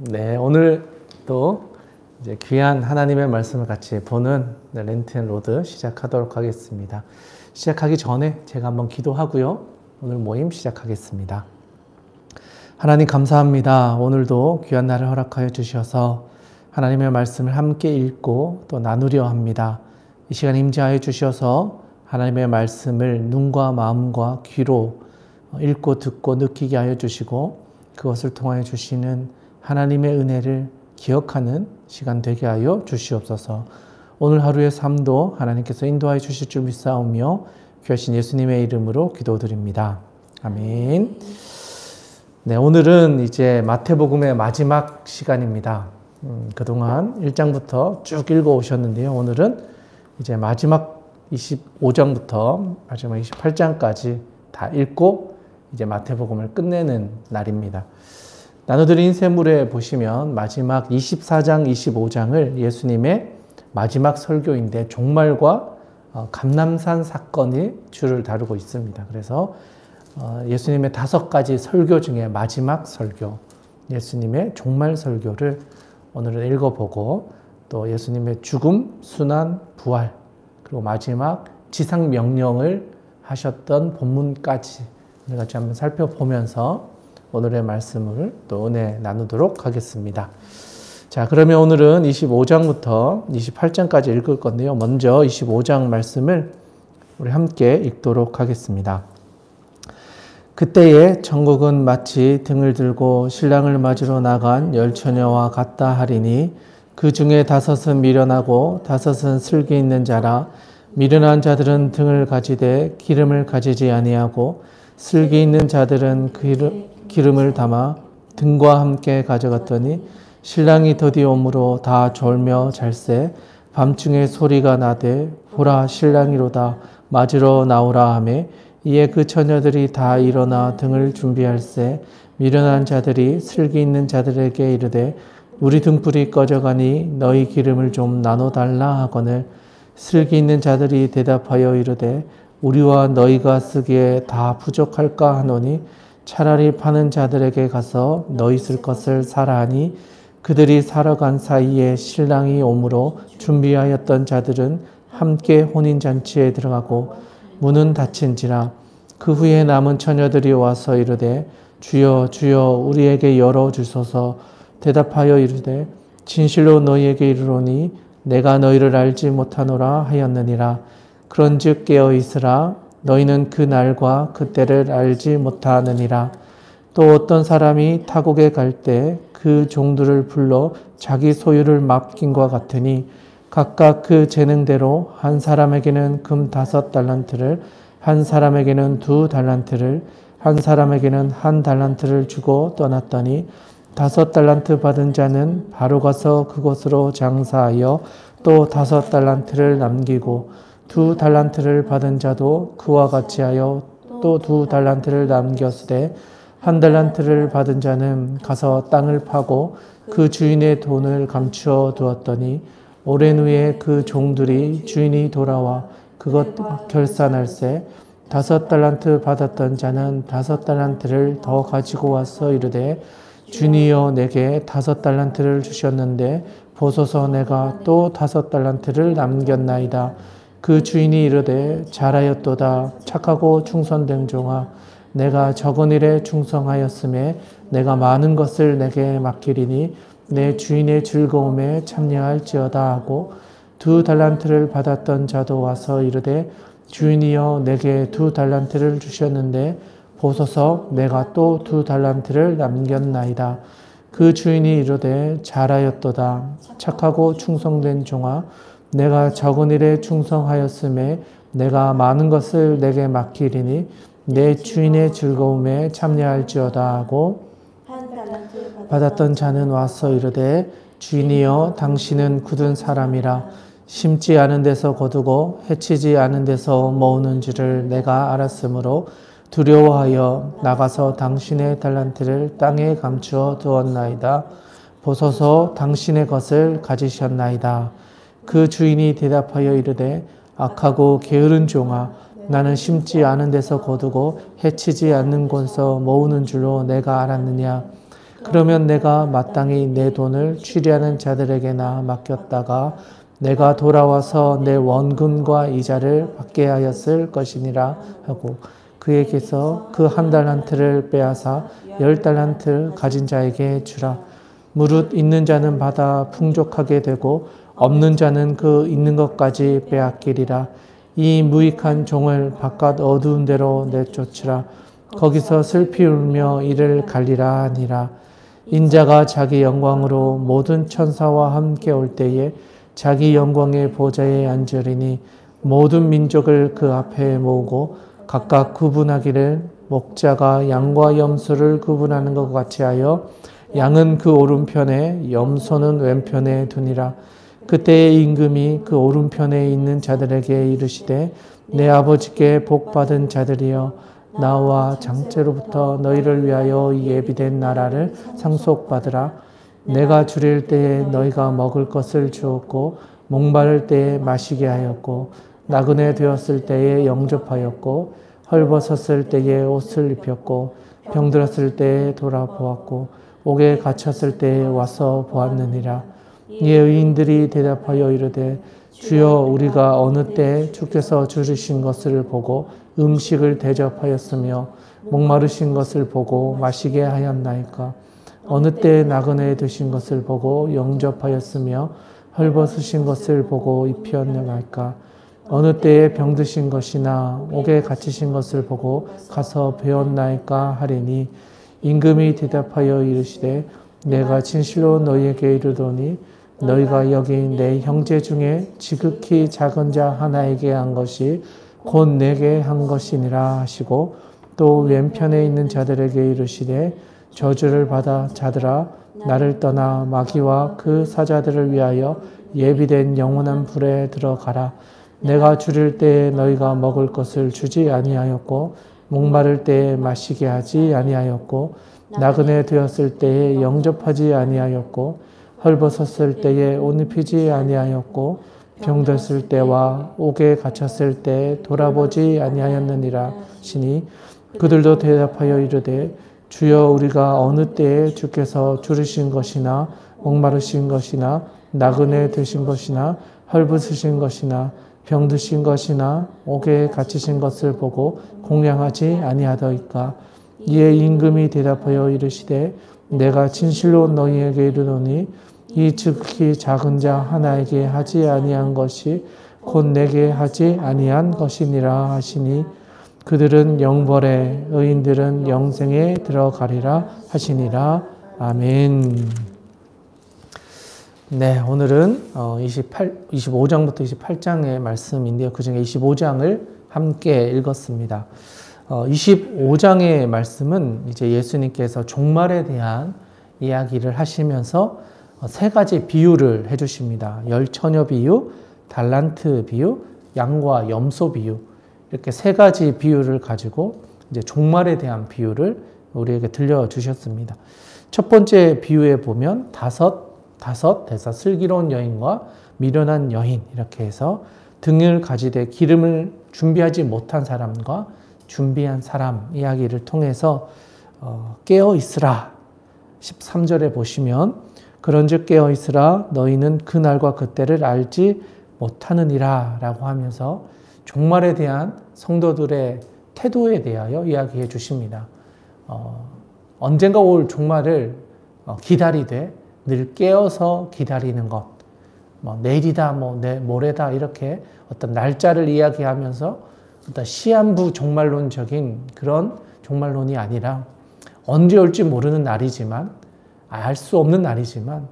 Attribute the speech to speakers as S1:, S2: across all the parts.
S1: 네, 오늘 또 이제 귀한 하나님의 말씀을 같이 보는 렌트 로드 시작하도록 하겠습니다. 시작하기 전에 제가 한번 기도하고요. 오늘 모임 시작하겠습니다. 하나님 감사합니다. 오늘도 귀한 날을 허락하여 주셔서 하나님의 말씀을 함께 읽고 또 나누려 합니다. 이 시간 임재하여 주셔서 하나님의 말씀을 눈과 마음과 귀로 읽고 듣고 느끼게 하여 주시고 그것을 통하여 주시는 하나님의 은혜를 기억하는 시간 되게 하여 주시옵소서. 오늘 하루의 삶도 하나님께서 인도하여 주실 줄 믿사오며 귀하신 예수님의 이름으로 기도드립니다. 아멘. 네, 오늘은 이제 마태복음의 마지막 시간입니다. 그동안 1장부터 쭉 읽어 오셨는데요. 오늘은 이제 마지막 25장부터 마지막 28장까지 다 읽고 이제 마태복음을 끝내는 날입니다. 나눠드린 인쇄물에 보시면 마지막 24장, 25장을 예수님의 마지막 설교인데 종말과 감람산 사건이 주를 다루고 있습니다. 그래서 예수님의 5가지 설교 중에 마지막 설교, 예수님의 종말 설교를 오늘은 읽어보고 또 예수님의 죽음, 순환, 부활 그리고 마지막 지상 명령을 하셨던 본문까지 같이 한번 살펴보면서 오늘의 말씀을 또 은혜 나누도록 하겠습니다. 자, 그러면 오늘은 25장부터 28장까지 읽을 건데요. 먼저 25장 말씀을 우리 함께 읽도록 하겠습니다. 그때에 천국은 마치 등을 들고 신랑을 맞으러 나간 10처녀와 같다 하리니 그 중에 5은 미련하고 5은 슬기 있는 자라. 미련한 자들은 등을 가지되 기름을 가지지 아니하고 슬기 있는 자들은 기름을 담아 등과 함께 가져갔더니 신랑이 더디 오므로 다 졸며 잘세. 밤중에 소리가 나되 보라 신랑이로다 맞으러 나오라 하매 이에 그 처녀들이 다 일어나 등을 준비할세. 미련한 자들이 슬기 있는 자들에게 이르되 우리 등불이 꺼져가니 너희 기름을 좀 나눠달라 하거늘 슬기 있는 자들이 대답하여 이르되 우리와 너희가 쓰기에 다 부족할까 하노니 차라리 파는 자들에게 가서 너희 쓸 것을 사라 하니 그들이 사러 간 사이에 신랑이 오므로 준비하였던 자들은 함께 혼인잔치에 들어가고 문은 닫힌지라. 그 후에 남은 처녀들이 와서 이르되 주여 주여 우리에게 열어주소서. 대답하여 이르되 진실로 너희에게 이르노니 내가 너희를 알지 못하노라 하였느니라. 그런즉 깨어 있으라. 너희는 그 날과 그 때를 알지 못하느니라. 또 어떤 사람이 타국에 갈 때 그 종들을 불러 자기 소유를 맡긴과 같으니 각각 그 재능대로 한 사람에게는 금 5달란트를 한 사람에게는 2달란트를 한 사람에게는 1달란트를 주고 떠났더니 5달란트 받은 자는 바로 가서 그곳으로 장사하여 또 5달란트를 남기고 2달란트를 받은 자도 그와 같이 하여 또 2달란트를 남겼으되 1달란트를 받은 자는 가서 땅을 파고 그 주인의 돈을 감추어 두었더니 오랜 후에 그 종들이 주인이 돌아와 그것 결산할세. 5달란트 받았던 자는 5달란트를 더 가지고 와서 이르되 주인이여 내게 5달란트를 주셨는데 보소서 내가 또 5달란트를 남겼나이다. 그 주인이 이르되 잘하였도다 착하고 충성된 종아 내가 적은 일에 충성하였음에 내가 많은 것을 내게 맡기리니 내 주인의 즐거움에 참여할지어다 하고 2달란트를 받았던 자도 와서 이르되 주인이여 내게 2달란트를 주셨는데 보소서 내가 또 2달란트를 남겼나이다. 그 주인이 이르되 잘하였도다 착하고 충성된 종아 내가 적은 일에 충성하였음에 내가 많은 것을 내게 맡기리니 내 주인의 즐거움에 참여할지어다 하고 받았던 자는 와서 이르되 주인이여 당신은 굳은 사람이라 심지 않은 데서 거두고 해치지 않은 데서 모으는 줄을 내가 알았으므로 두려워하여 나가서 당신의 달란트를 땅에 감추어 두었나이다. 보소서 당신의 것을 가지셨나이다. 그 주인이 대답하여 이르되 악하고 게으른 종아 나는 심지 않은 데서 거두고 해치지 않는 곳에서 모으는 줄로 내가 알았느냐. 그러면 내가 마땅히 내 돈을 취리하는 자들에게나 맡겼다가 내가 돌아와서 내 원금과 이자를 받게 하였을 것이니라 하고 그에게서 그 1달란트를 빼앗아 10달란트 가진 자에게 주라. 무릇 있는 자는 받아 풍족하게 되고 없는 자는 그 있는 것까지 빼앗기리라. 이 무익한 종을 바깥 어두운 데로 내쫓으라. 거기서 슬피 울며 이를 갈리라 하니라. 인자가 자기 영광으로 모든 천사와 함께 올 때에 자기 영광의 보좌에 앉으리니 모든 민족을 그 앞에 모으고 각각 구분하기를 목자가 양과 염소를 구분하는 것 같이 하여 양은 그 오른편에 염소는 왼편에 두니라. 그때의 임금이 그 오른편에 있는 자들에게 이르시되 내 아버지께 복받은 자들이여 나와 장제로부터 너희를 위하여 예비된 나라를 상속받으라. 내가 줄일 때에 너희가 먹을 것을 주었고 목마를 때에 마시게 하였고 나그네 되었을 때에 영접하였고 헐벗었을 때에 옷을 입혔고 병들었을 때에 돌아보았고 옥에 갇혔을 때에 와서 보았느니라. 이에 의인들이 대답하여 이르되 주여 우리가 어느 때 주께서 주르신 것을 보고 음식을 대접하였으며 목마르신 것을 보고 마시게 하였나이까. 어느 때 나그네 되신 것을 보고 영접하였으며 헐벗으신 것을 보고 입혔나이까. 어느 때에 병드신 것이나 옥에 갇히신 것을 보고 가서 배웠나이까 하리니 임금이 대답하여 이르시되 내가 진실로 너희에게 이르노니 너희가 여기 내 형제 중에 지극히 작은 자 하나에게 한 것이 곧 내게 한 것이니라 하시고 또 왼편에 있는 자들에게 이르시되 저주를 받아 자들아 나를 떠나 마귀와 그 사자들을 위하여 예비된 영원한 불에 들어가라. 내가 줄일 때에 너희가 먹을 것을 주지 아니하였고 목마를 때에 마시게 하지 아니하였고 나그네 되었을 때에 영접하지 아니하였고 헐벗었을 때에 옷 입히지 아니하였고 병들었을 때와 옥에 갇혔을 때에 돌아보지 아니하였느니라 시니 그들도 대답하여 이르되 주여 우리가 어느 때에 주께서 줄이신 것이나 목마르신 것이나 나그네 되신 것이나 헐벗으신 것이나 병드신 것이나 옥에 갇히신 것을 보고 공양하지 아니하더이까. 이에 임금이 대답하여 이르시되 내가 진실로 너희에게 이르노니 이 지극히 작은 자 하나에게 하지 아니한 것이 곧 내게 하지 아니한 것이니라 하시니 그들은 영벌에 의인들은 영생에 들어가리라 하시니라. 아멘. 네, 오늘은 25장부터 28장의 말씀인데요. 그 중에 25장을 함께 읽었습니다. 25장의 말씀은 이제 예수님께서 종말에 대한 이야기를 하시면서 세 가지 비유를 해주십니다. 열처녀 비유, 달란트 비유, 양과 염소 비유. 이렇게 세 가지 비유를 가지고 이제 종말에 대한 비유를 우리에게 들려주셨습니다. 첫 번째 비유에 보면 다섯 대사 슬기로운 여인과 미련한 여인 이렇게 해서 등을 가지되 기름을 준비하지 못한 사람과 준비한 사람 이야기를 통해서 깨어 있으라. 13절에 보시면 그런즉 깨어 있으라 너희는 그날과 그때를 알지 못하느니라 라고 하면서 종말에 대한 성도들의 태도에 대하여 이야기해 주십니다. 언젠가 올 종말을 기다리되 늘 깨어서 기다리는 것, 내일이다, 모레다 이렇게 어떤 날짜를 이야기하면서 어떤 시한부 종말론적인 그런 종말론이 아니라 언제 올지 모르는 날이지만 알 수 없는 날이지만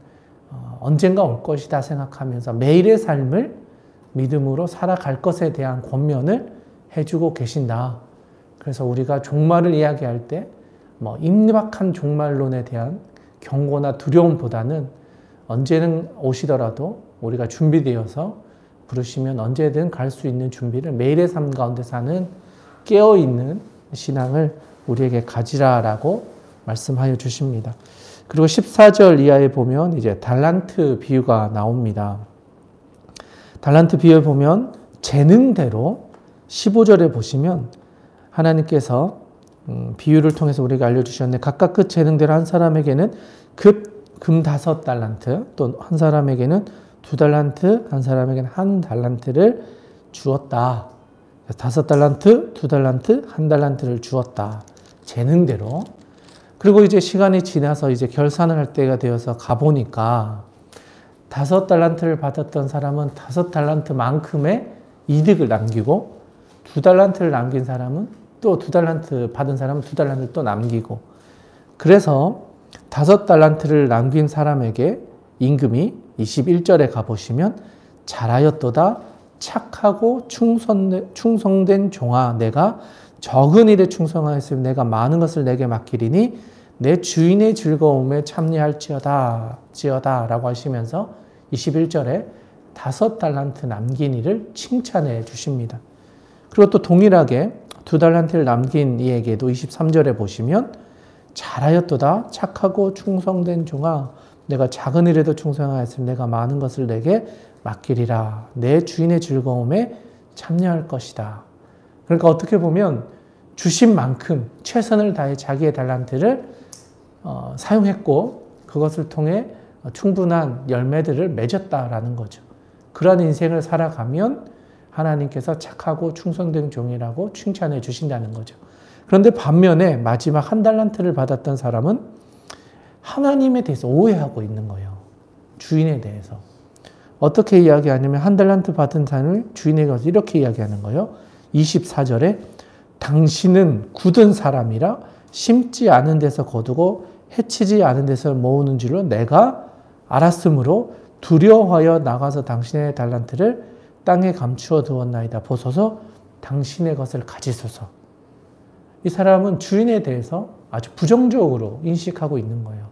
S1: 언젠가 올 것이다 생각하면서 매일의 삶을 믿음으로 살아갈 것에 대한 권면을 해주고 계신다. 그래서 우리가 종말을 이야기할 때 임박한 종말론에 대한 경고나 두려움보다는 언제는 오시더라도 우리가 준비되어서 부르시면 언제든 갈 수 있는 준비를 매일의 삶 가운데 사는 깨어있는 신앙을 우리에게 가지라라고 말씀하여 주십니다. 그리고 14절 이하에 보면 이제 달란트 비유가 나옵니다. 달란트 비유에 보면 재능대로 15절에 보시면 하나님께서 비유를 통해서 우리가 알려주셨는데 각각 그 재능대로 한 사람에게는 금 5달란트, 또 한 사람에게는 2달란트, 한 사람에게는 1달란트를 주었다. 5달란트, 2달란트, 1달란트를 주었다. 재능대로. 그리고 이제 시간이 지나서 이제 결산을 할 때가 되어서 가보니까 5달란트를 받았던 사람은 5달란트만큼의 이득을 남기고 2달란트를 남긴 사람은 또 2달란트 받은 사람은 2달란트를 또 남기고 그래서 5달란트를 남긴 사람에게 임금이 21절에 가보시면 잘하였도다 착하고 충성된 종아 내가 적은 일에 충성하였으면 내가 많은 것을 내게 맡기리니 내 주인의 즐거움에 참여할지어다 라고 하시면서 21절에 5달란트 남긴 이를 칭찬해 주십니다. 그리고 또 동일하게 2달란트를 남긴 이에게도 23절에 보시면 잘하였도다 착하고 충성된 종아 내가 작은 일에도 충성하였으면 내가 많은 것을 내게 맡기리라 내 주인의 즐거움에 참여할 것이다. 그러니까 어떻게 보면 주신 만큼 최선을 다해 자기의 달란트를 사용했고 그것을 통해 충분한 열매들을 맺었다라는 거죠. 그러한 인생을 살아가면 하나님께서 착하고 충성된 종이라고 칭찬해 주신다는 거죠. 그런데 반면에 마지막 1달란트를 받았던 사람은 하나님에 대해서 오해하고 있는 거예요. 주인에 대해서. 어떻게 이야기하냐면 1달란트 받은 사람을 주인에게 가서 이렇게 이야기하는 거예요. 24절에 당신은 굳은 사람이라 심지 않은 데서 거두고 해치지 않은 데서 모으는 줄로 내가 알았으므로 두려워하여 나가서 당신의 달란트를 땅에 감추어 두었나이다. 보소서 당신의 것을 가지소서. 이 사람은 주인에 대해서 아주 부정적으로 인식하고 있는 거예요.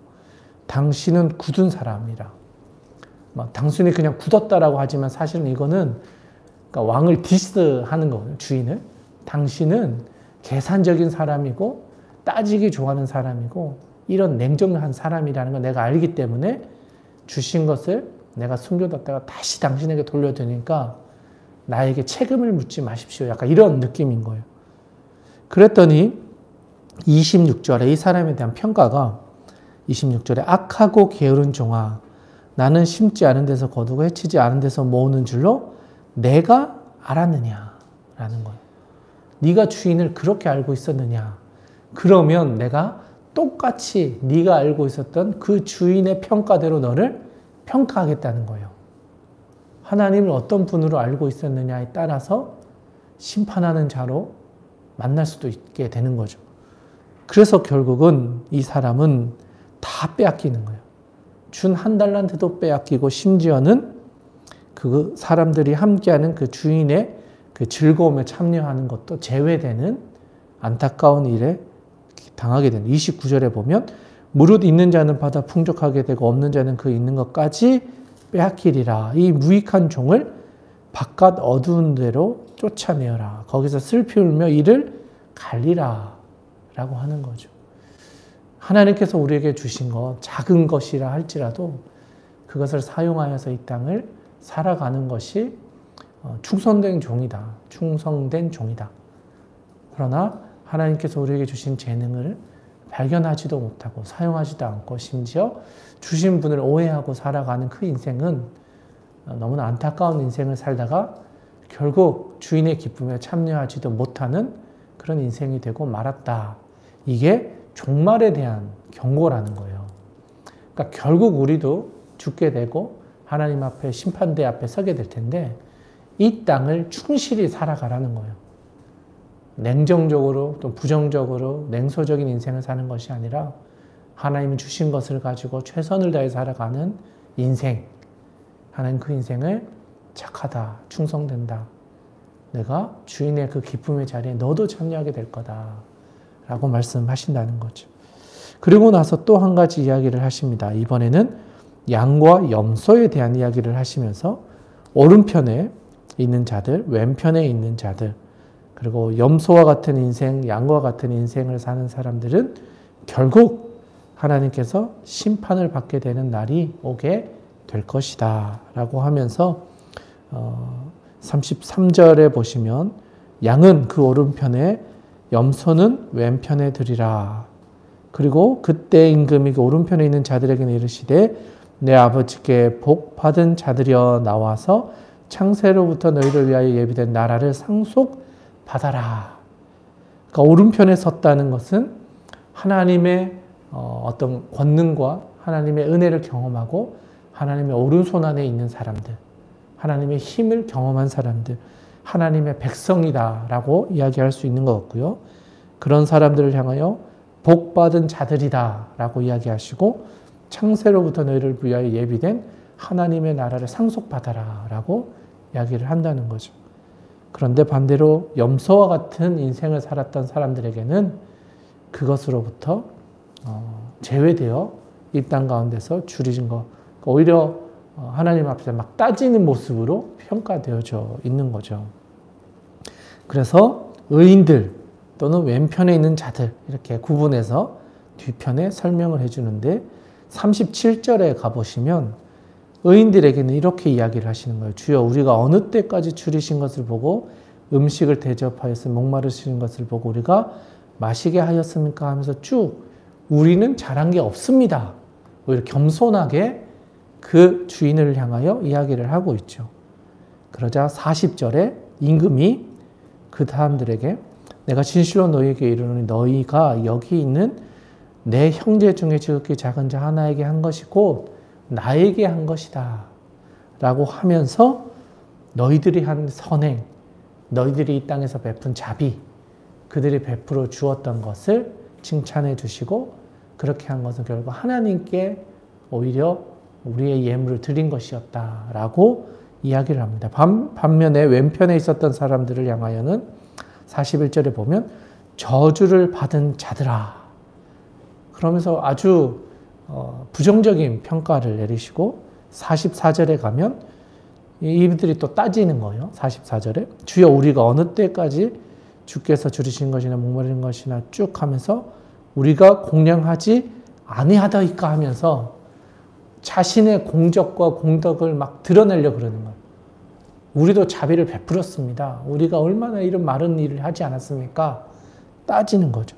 S1: 당신은 굳은 사람이라. 단순히 그냥 굳었다라고 하지만 사실은 이거는 그러니까 왕을 디스하는 거예요. 주인을. 당신은 계산적인 사람이고 따지기 좋아하는 사람이고 이런 냉정한 사람이라는 걸 내가 알기 때문에 주신 것을 내가 숨겨뒀다가 다시 당신에게 돌려드리니까 나에게 책임을 묻지 마십시오. 약간 이런 느낌인 거예요. 그랬더니 26절에 이 사람에 대한 평가가 26절에 악하고 게으른 종아 나는 심지 않은 데서 거두고 해치지 않은 데서 모으는 줄로 내가 알았느냐라는 거예요. 네가 주인을 그렇게 알고 있었느냐. 그러면 내가 똑같이 네가 알고 있었던 그 주인의 평가대로 너를 평가하겠다는 거예요. 하나님을 어떤 분으로 알고 있었느냐에 따라서 심판하는 자로 만날 수도 있게 되는 거죠. 그래서 결국은 이 사람은 다 빼앗기는 거예요. 준 1달란트도 빼앗기고 심지어는 그 사람들이 함께하는 그 주인의 그 즐거움에 참여하는 것도 제외되는 안타까운 일에 당하게 되는 29절에 보면 무릇 있는 자는 받아 풍족하게 되고 없는 자는 그 있는 것까지 빼앗기리라. 이 무익한 종을 바깥 어두운 데로 쫓아내어라. 거기서 슬피 울며 이를 갈리라 라고 하는 거죠. 하나님께서 우리에게 주신 것 작은 것이라 할지라도 그것을 사용하여서 이 땅을 살아가는 것이 충성된 종이다. 충성된 종이다. 그러나 하나님께서 우리에게 주신 재능을 발견하지도 못하고 사용하지도 않고 심지어 주신 분을 오해하고 살아가는 그 인생은 너무나 안타까운 인생을 살다가 결국 주인의 기쁨에 참여하지도 못하는 그런 인생이 되고 말았다. 이게 종말에 대한 경고라는 거예요. 그러니까 결국 우리도 죽게 되고 하나님 앞에 심판대 앞에 서게 될 텐데 이 땅을 충실히 살아가라는 거예요. 냉정적으로 또 부정적으로 냉소적인 인생을 사는 것이 아니라 하나님이 주신 것을 가지고 최선을 다해 살아가는 인생. 하나님 그 인생을 착하다, 충성된다. 내가 주인의 그 기쁨의 자리에 너도 참여하게 될 거다. 라고 말씀하신다는 거죠. 그리고 나서 또 한 가지 이야기를 하십니다. 이번에는 양과 염소에 대한 이야기를 하시면서 오른편에 있는 자들, 왼편에 있는 자들, 그리고 염소와 같은 인생, 양과 같은 인생을 사는 사람들은 결국 하나님께서 심판을 받게 되는 날이 오게 될 것이다. 라고 하면서 33절에 보시면 양은 그 오른편에 염소는 왼편에 드리라. 그리고 그때 임금이 그 오른편에 있는 자들에게는 이르시되 내 아버지께 복 받은 자들이여 나와서 창세로부터 너희를 위하여 예비된 나라를 상속받아라. 그러니까 오른편에 섰다는 것은 하나님의 어떤 권능과 하나님의 은혜를 경험하고 하나님의 오른손 안에 있는 사람들, 하나님의 힘을 경험한 사람들, 하나님의 백성이다라고 이야기할 수 있는 것 같고요. 그런 사람들을 향하여 복받은 자들이다라고 이야기하시고 창세로부터 너희를 위하여 예비된 하나님의 나라를 상속받아라라고 이야기를 한다는 거죠. 그런데 반대로 염소와 같은 인생을 살았던 사람들에게는 그것으로부터 제외되어 이 땅 가운데서 줄이진 것, 오히려 하나님 앞에서 막 따지는 모습으로 평가되어져 있는 거죠. 그래서 의인들 또는 왼편에 있는 자들 이렇게 구분해서 뒤편에 설명을 해주는데 37절에 가보시면 의인들에게는 이렇게 이야기를 하시는 거예요. 주여 우리가 어느 때까지 줄이신 것을 보고 음식을 대접하여서 목마르시는 것을 보고 우리가 마시게 하였습니까? 하면서 쭉 우리는 잘한 게 없습니다. 오히려 겸손하게 그 주인을 향하여 이야기를 하고 있죠. 그러자 40절에 임금이 그 사람들에게 내가 진실로 너희에게 이르노니 너희가 여기 있는 내 형제 중에 지극히 작은 자 하나에게 한 것이 곧 나에게 한 것이다 라고 하면서 너희들이 한 선행, 너희들이 이 땅에서 베푼 자비, 그들이 베풀어 주었던 것을 칭찬해 주시고 그렇게 한 것은 결국 하나님께 오히려 우리의 예물을 드린 것이었다라고 이야기를 합니다. 반면에 왼편에 있었던 사람들을 향하여는 41절에 보면 저주를 받은 자들아 그러면서 아주 부정적인 평가를 내리시고 44절에 가면 이들이 또 따지는 거예요. 44절에 주여 우리가 어느 때까지 주께서 줄이신 것이나 목마른 것이나 쭉 하면서 우리가 공량하지 아니하다이까 하면서 자신의 공적과 공덕을 막 드러내려고 그러는 거예요. 우리도 자비를 베풀었습니다. 우리가 얼마나 이런 많은 일을 하지 않았습니까? 따지는 거죠.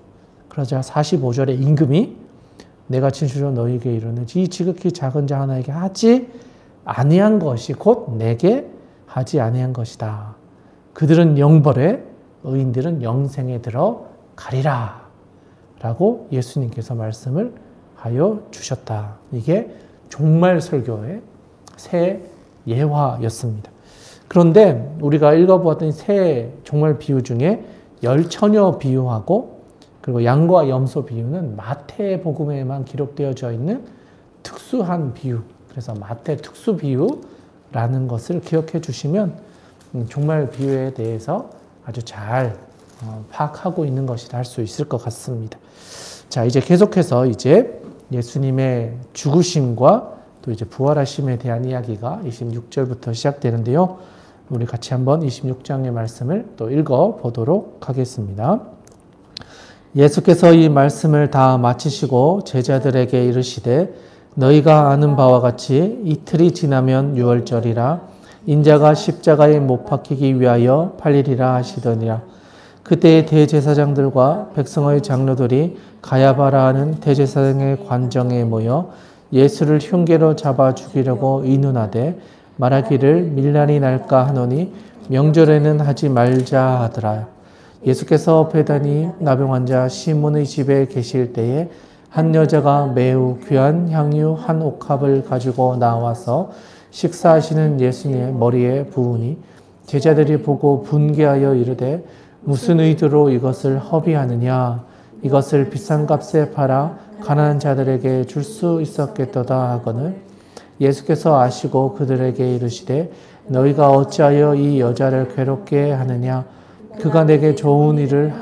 S1: 그러자 45절에 임금이 내가 진실로 너희에게 이르노니 이 지극히 작은 자 하나에게 하지 아니한 것이 곧 내게 하지 아니한 것이다. 그들은 영벌에 의인들은 영생에 들어가리라 라고 예수님께서 말씀을 하여 주셨다. 이게 종말 설교의 새 예화였습니다. 그런데 우리가 읽어보았던 새 종말 비유 중에 열처녀 비유하고 그리고 양과 염소 비유는 마태복음에만 기록되어져 있는 특수한 비유, 그래서 마태 특수 비유라는 것을 기억해 주시면 종말 비유에 대해서 아주 잘 파악하고 있는 것이라 할 수 있을 것 같습니다. 자, 이제 계속해서 이제 예수님의 죽으심과 또 이제 부활하심에 대한 이야기가 26절부터 시작되는데요. 우리 같이 한번 26장의 말씀을 또 읽어 보도록 하겠습니다. 예수께서 이 말씀을 다 마치시고 제자들에게 이르시되 너희가 아는 바와 같이 이틀이 지나면 유월절이라 인자가 십자가에 못 박히기 위하여 팔리리라 하시더니라. 그때 대제사장들과 백성의 장로들이 가야바라 하는 대제사장의 관정에 모여 예수를 흉계로 잡아 죽이려고 의논하되 말하기를 밀란이 날까 하노니 명절에는 하지 말자 하더라. 예수께서 베다니 나병 환자 시몬의 집에 계실 때에 한 여자가 매우 귀한 향유 한 옥합을 가지고 나와서 식사하시는 예수님의 머리에 부으니 제자들이 보고 분개하여 이르되 무슨 의도로 이것을 허비하느냐 이것을 비싼 값에 팔아 가난한 자들에게 줄 수 있었겠도다 하거늘 예수께서 아시고 그들에게 이르시되 너희가 어찌하여 이 여자를 괴롭게 하느냐 그가 내게 좋은 일을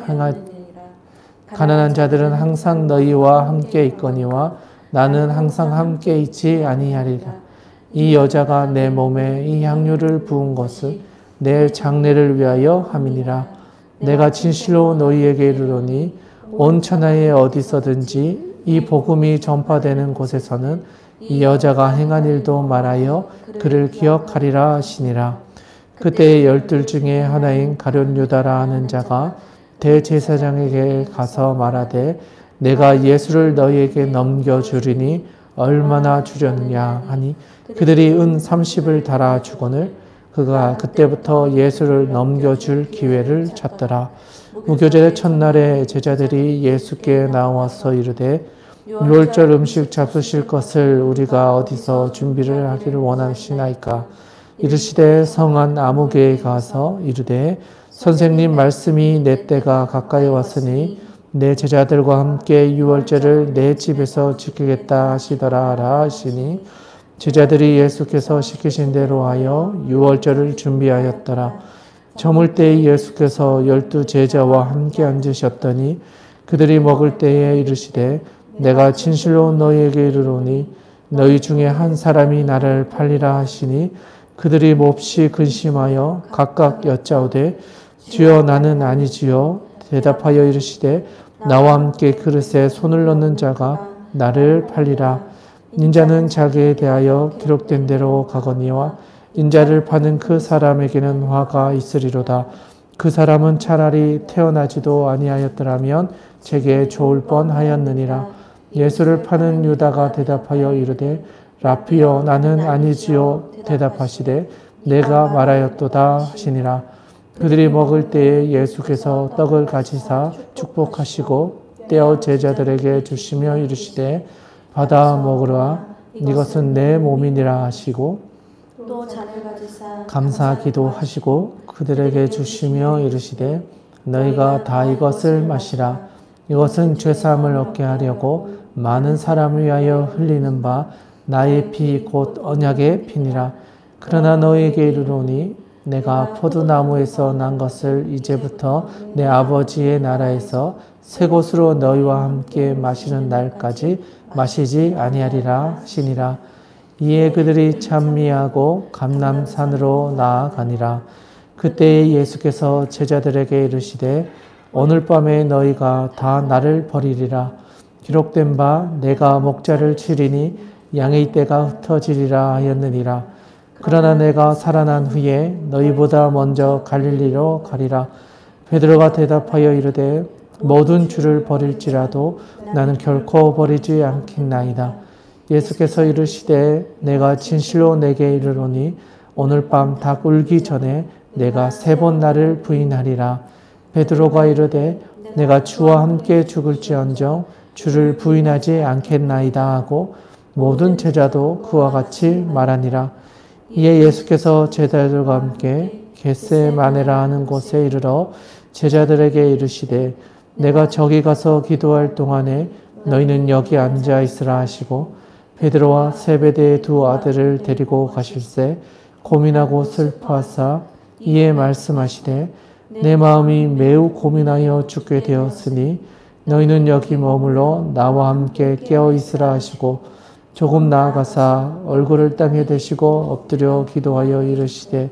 S1: 가난한 자들은 항상 너희와 함께 있거니와 나는 항상 함께 있지 아니하리라. 이 여자가 내 몸에 이 향유를 부은 것은 내 장례를 위하여 함이니라. 내가 진실로 너희에게 이르노니 온 천하에 어디서든지 이 복음이 전파되는 곳에서는 이 여자가 행한 일도 말하여 그를 기억하리라 하시니라. 그때 12 중에 하나인 가룟 유다라 하는 자가 대제사장에게 가서 말하되 내가 예수를 너희에게 넘겨주리니 얼마나 주려느냐 하니 그들이 은 30을 달아 주거늘 그가 그때부터 예수를 넘겨줄 기회를 찾더라. 무교제 첫날에 제자들이 예수께 나와서 이르되 유월절 음식 잡수실 것을 우리가 어디서 준비를 하기를 원하시나이까. 이르시되 성한 아무개에 가서 이르되 선생님 말씀이 내 때가 가까이 왔으니 내 제자들과 함께 유월절을 내 집에서 지키겠다 하시더라 하시니 제자들이 예수께서 시키신 대로 하여 유월절을 준비하였더라. 저물 때에 예수께서 12 제자와 함께 앉으셨더니 그들이 먹을 때에 이르시되 내가 진실로 너희에게 이르노니 너희 중에 한 사람이 나를 팔리라 하시니 그들이 몹시 근심하여 각각 여짜오되 주여 나는 아니지요. 대답하여 이르시되 나와 함께 그릇에 손을 넣는 자가 나를 팔리라. 인자는 자기에 대하여 기록된 대로 가거니와 인자를 파는 그 사람에게는 화가 있으리로다. 그 사람은 차라리 태어나지도 아니하였더라면 제게 좋을 뻔하였느니라. 예수를 파는 유다가 대답하여 이르되 라피여 나는 아니지요. 대답하시되 내가 말하였도다 하시니라. 그들이 먹을 때에 예수께서 떡을 가지사 축복하시고 떼어 제자들에게 주시며 이르시되 받아 먹으라. 이것은 내 몸이니라 하시고
S2: 또 잔을 가지사
S1: 감사하기도 하시고 그들에게 주시며 이르시되 너희가 다 이것을 마시라. 이것은 죄사함을 얻게 하려고 많은 사람을 위하여 흘리는 바 나의 피 곧 언약의 피니라. 그러나 너희에게 이르노니 내가 포도나무에서 난 것을 이제부터 내 아버지의 나라에서 새 곳으로 너희와 함께 마시는 날까지 마시지 아니하리라 하시니라. 이에 그들이 찬미하고 감람산으로 나아가니라. 그때에 예수께서 제자들에게 이르시되 오늘 밤에 너희가 다 나를 버리리라. 기록된 바 내가 목자를 치리니 양의 떼가 흩어지리라 하였느니라. 그러나 내가 살아난 후에 너희보다 먼저 갈릴리로 가리라. 베드로가 대답하여 이르되 모든 주를 버릴지라도 나는 결코 버리지 않겠나이다. 예수께서 이르시되 내가 진실로 내게 이르노니 오늘 밤 닭 울기 전에 내가 3번 나를 부인하리라. 베드로가 이르되 내가 주와 함께 죽을지언정 주를 부인하지 않겠나이다 하고 모든 제자도 그와 같이 말하니라. 이에 예수께서 제자들과 함께 겟세마네라 하는 곳에 이르러 제자들에게 이르시되 내가 저기 가서 기도할 동안에 너희는 여기 앉아 있으라 하시고 베드로와 세베대의 2 아들을 데리고 가실새 고민하고 슬퍼하사 이에 말씀하시되 내 마음이 매우 고민하여 죽게 되었으니 너희는 여기 머물러 나와 함께 깨어 있으라 하시고 조금 나아가사 얼굴을 땅에 대시고 엎드려 기도하여 이르시되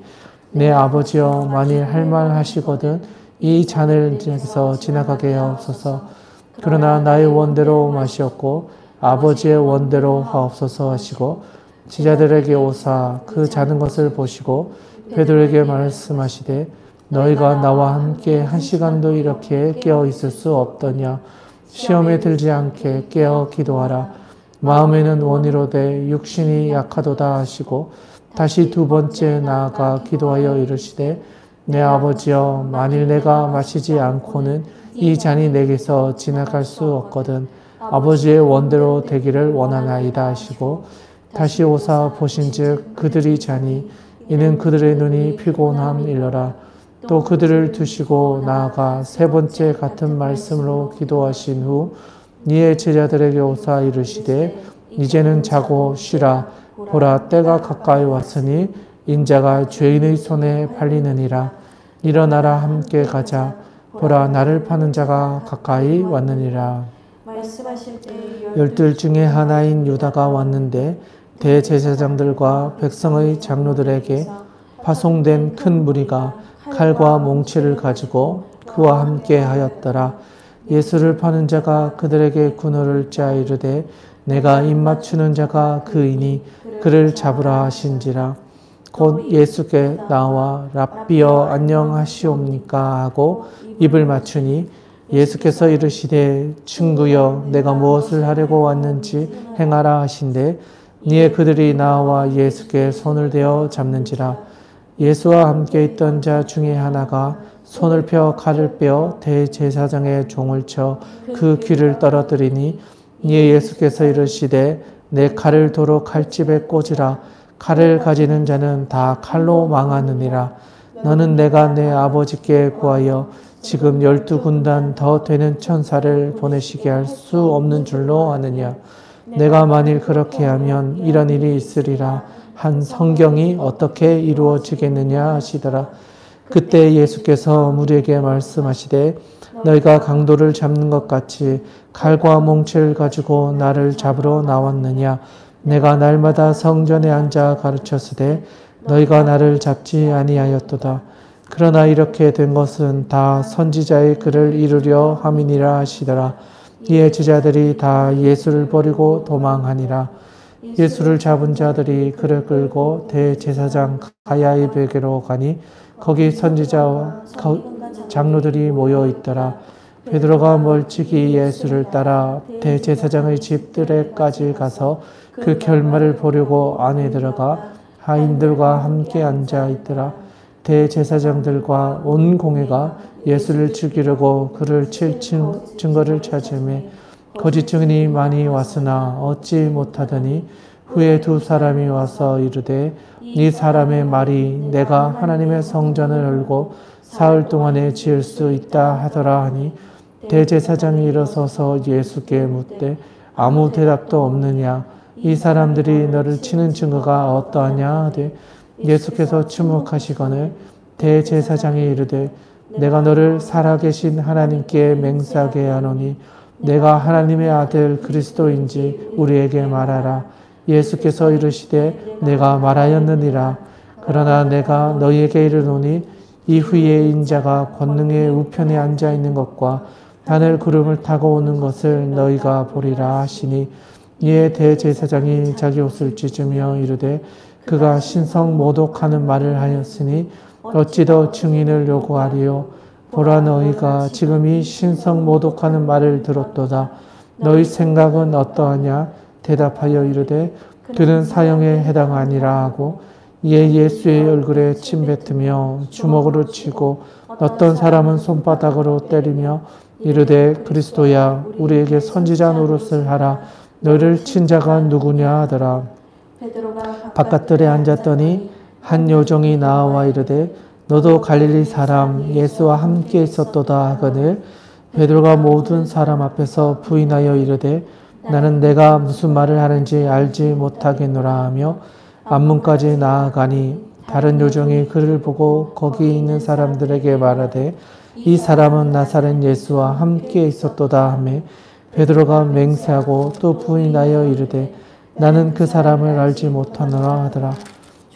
S1: 내 아버지여 만일 할 말 하시거든 이 잔을 내게서 지나가게 하옵소서. 그러나 나의 원대로 마시었고 아버지의 원대로 하옵소서 하시고 제자들에게 오사 그 자는 것을 보시고 베드로에게 말씀하시되 너희가 나와 함께 1시간도 이렇게 깨어 있을 수 없더냐. 시험에 들지 않게 깨어 기도하라. 마음에는 원이로되 육신이 약하도다 하시고 다시 2번째 나아가 기도하여 이르시되 내 아버지여 만일 내가 마시지 않고는 이 잔이 내게서 지나갈 수 없거든 아버지의 원대로 되기를 원하나이다 하시고 다시 오사 보신즉 그들이 자니 이는 그들의 눈이 피곤함 일러라. 또 그들을 두시고 나아가 3번째 같은 말씀으로 기도하신 후 이에 제자들에게 오사 이르시되 이제는 자고 쉬라. 보라 때가 가까이 왔으니 인자가 죄인의 손에 팔리느니라. 일어나라 함께 가자. 보라 나를 파는 자가 가까이 왔느니라.
S2: 말씀하실 때
S1: 12 중에 하나인 유다가 왔는데 대제사장들과 백성의 장로들에게 파송된 큰 무리가 칼과 몽치를 가지고 그와 함께 하였더라. 예수를 파는 자가 그들에게 군호를 짜 이르되 내가 입맞추는 자가 그이니 그를 잡으라 하신지라. 곧 예수께 나와 랍비여 안녕하시옵니까 하고 입을 맞추니 예수께서 이르시되 친구여 내가 무엇을 하려고 왔는지 행하라 하신대 이에 그들이 나와 예수께 손을 대어 잡는지라. 예수와 함께 있던 자 중에 하나가 손을 펴 칼을 빼어 대제사장의 종을 쳐 그 귀를 떨어뜨리니 이에 예수께서 이르시되 내 칼을 도로 칼집에 꽂으라. 칼을 가지는 자는 다 칼로 망하느니라. 너는 내가 내 아버지께 구하여 지금 12군단 더 되는 천사를 보내시게 할 수 없는 줄로 아느냐. 내가 만일 그렇게 하면 이런 일이 있으리라 한 성경이 어떻게 이루어지겠느냐 하시더라. 그때 예수께서 무리에게 말씀하시되 너희가 강도를 잡는 것 같이 칼과 몽치를 가지고 나를 잡으러 나왔느냐. 내가 날마다 성전에 앉아 가르쳤으되 너희가 나를 잡지 아니하였도다. 그러나 이렇게 된 것은 다 선지자의 글을 이루려 함이니라 하시더라. 이에 제자들이 다 예수를 버리고 도망하니라. 예수를 잡은 자들이 그를 끌고 대제사장 가야입에게로 가니 거기 선지자와 장로들이 모여 있더라. 베드로가 멀찍이 예수를 따라 대제사장의 집들에까지 가서 그 결말을 보려고 안에 들어가 하인들과 함께 앉아 있더라. 대제사장들과 온 공회가 예수를 죽이려고 그를 칠 증거를 찾으매 거짓 증인이 많이 왔으나 얻지 못하더니 후에 두 사람이 와서 이르되 이 사람의 말이 내가 하나님의 성전을 열고 사흘 동안에 지을 수 있다 하더라 하니 대제사장이 일어서서 예수께 묻되 아무 대답도 없느냐. 이 사람들이 너를 치는 증거가 어떠하냐 하되 예수께서 주목하시거늘 대제사장이 이르되 내가 너를 살아계신 하나님께 맹세하게 하노니 내가 하나님의 아들 그리스도인지 우리에게 말하라. 예수께서 이르시되 내가 말하였느니라. 그러나 내가 너희에게 이르노니 이후에 인자가 권능의 우편에 앉아 있는 것과 하늘 구름을 타고 오는 것을 너희가 보리라 하시니 이에 대제사장이 자기 옷을 찢으며 이르되 그가 신성 모독하는 말을 하였으니 어찌 더 증인을 요구하리요. 보라 너희가 지금 이 신성 모독하는 말을 들었도다. 너희 생각은 어떠하냐. 대답하여 이르되 그는 사형에 해당하니라 하고 이에 예수의 얼굴에 침 뱉으며 주먹으로 치고 어떤 사람은 손바닥으로 때리며 이르되 그리스도야 우리에게 선지자 노릇을 하라. 너를 친 자가 누구냐 하더라. 바깥들에 앉았더니 한 요정이 나와 이르되 너도 갈릴리 사람 예수와 함께 있었도다 하거늘 베드로가 모든 사람 앞에서 부인하여 이르되 나는 내가 무슨 말을 하는지 알지 못하겠노라 하며 앞문까지 나아가니 다른 요정이 그를 보고 거기 있는 사람들에게 말하되 이 사람은 나사렛 예수와 함께 있었도다 하며 베드로가 맹세하고 또 부인하여 이르되 나는 그 사람을 알지 못하노라 하더라.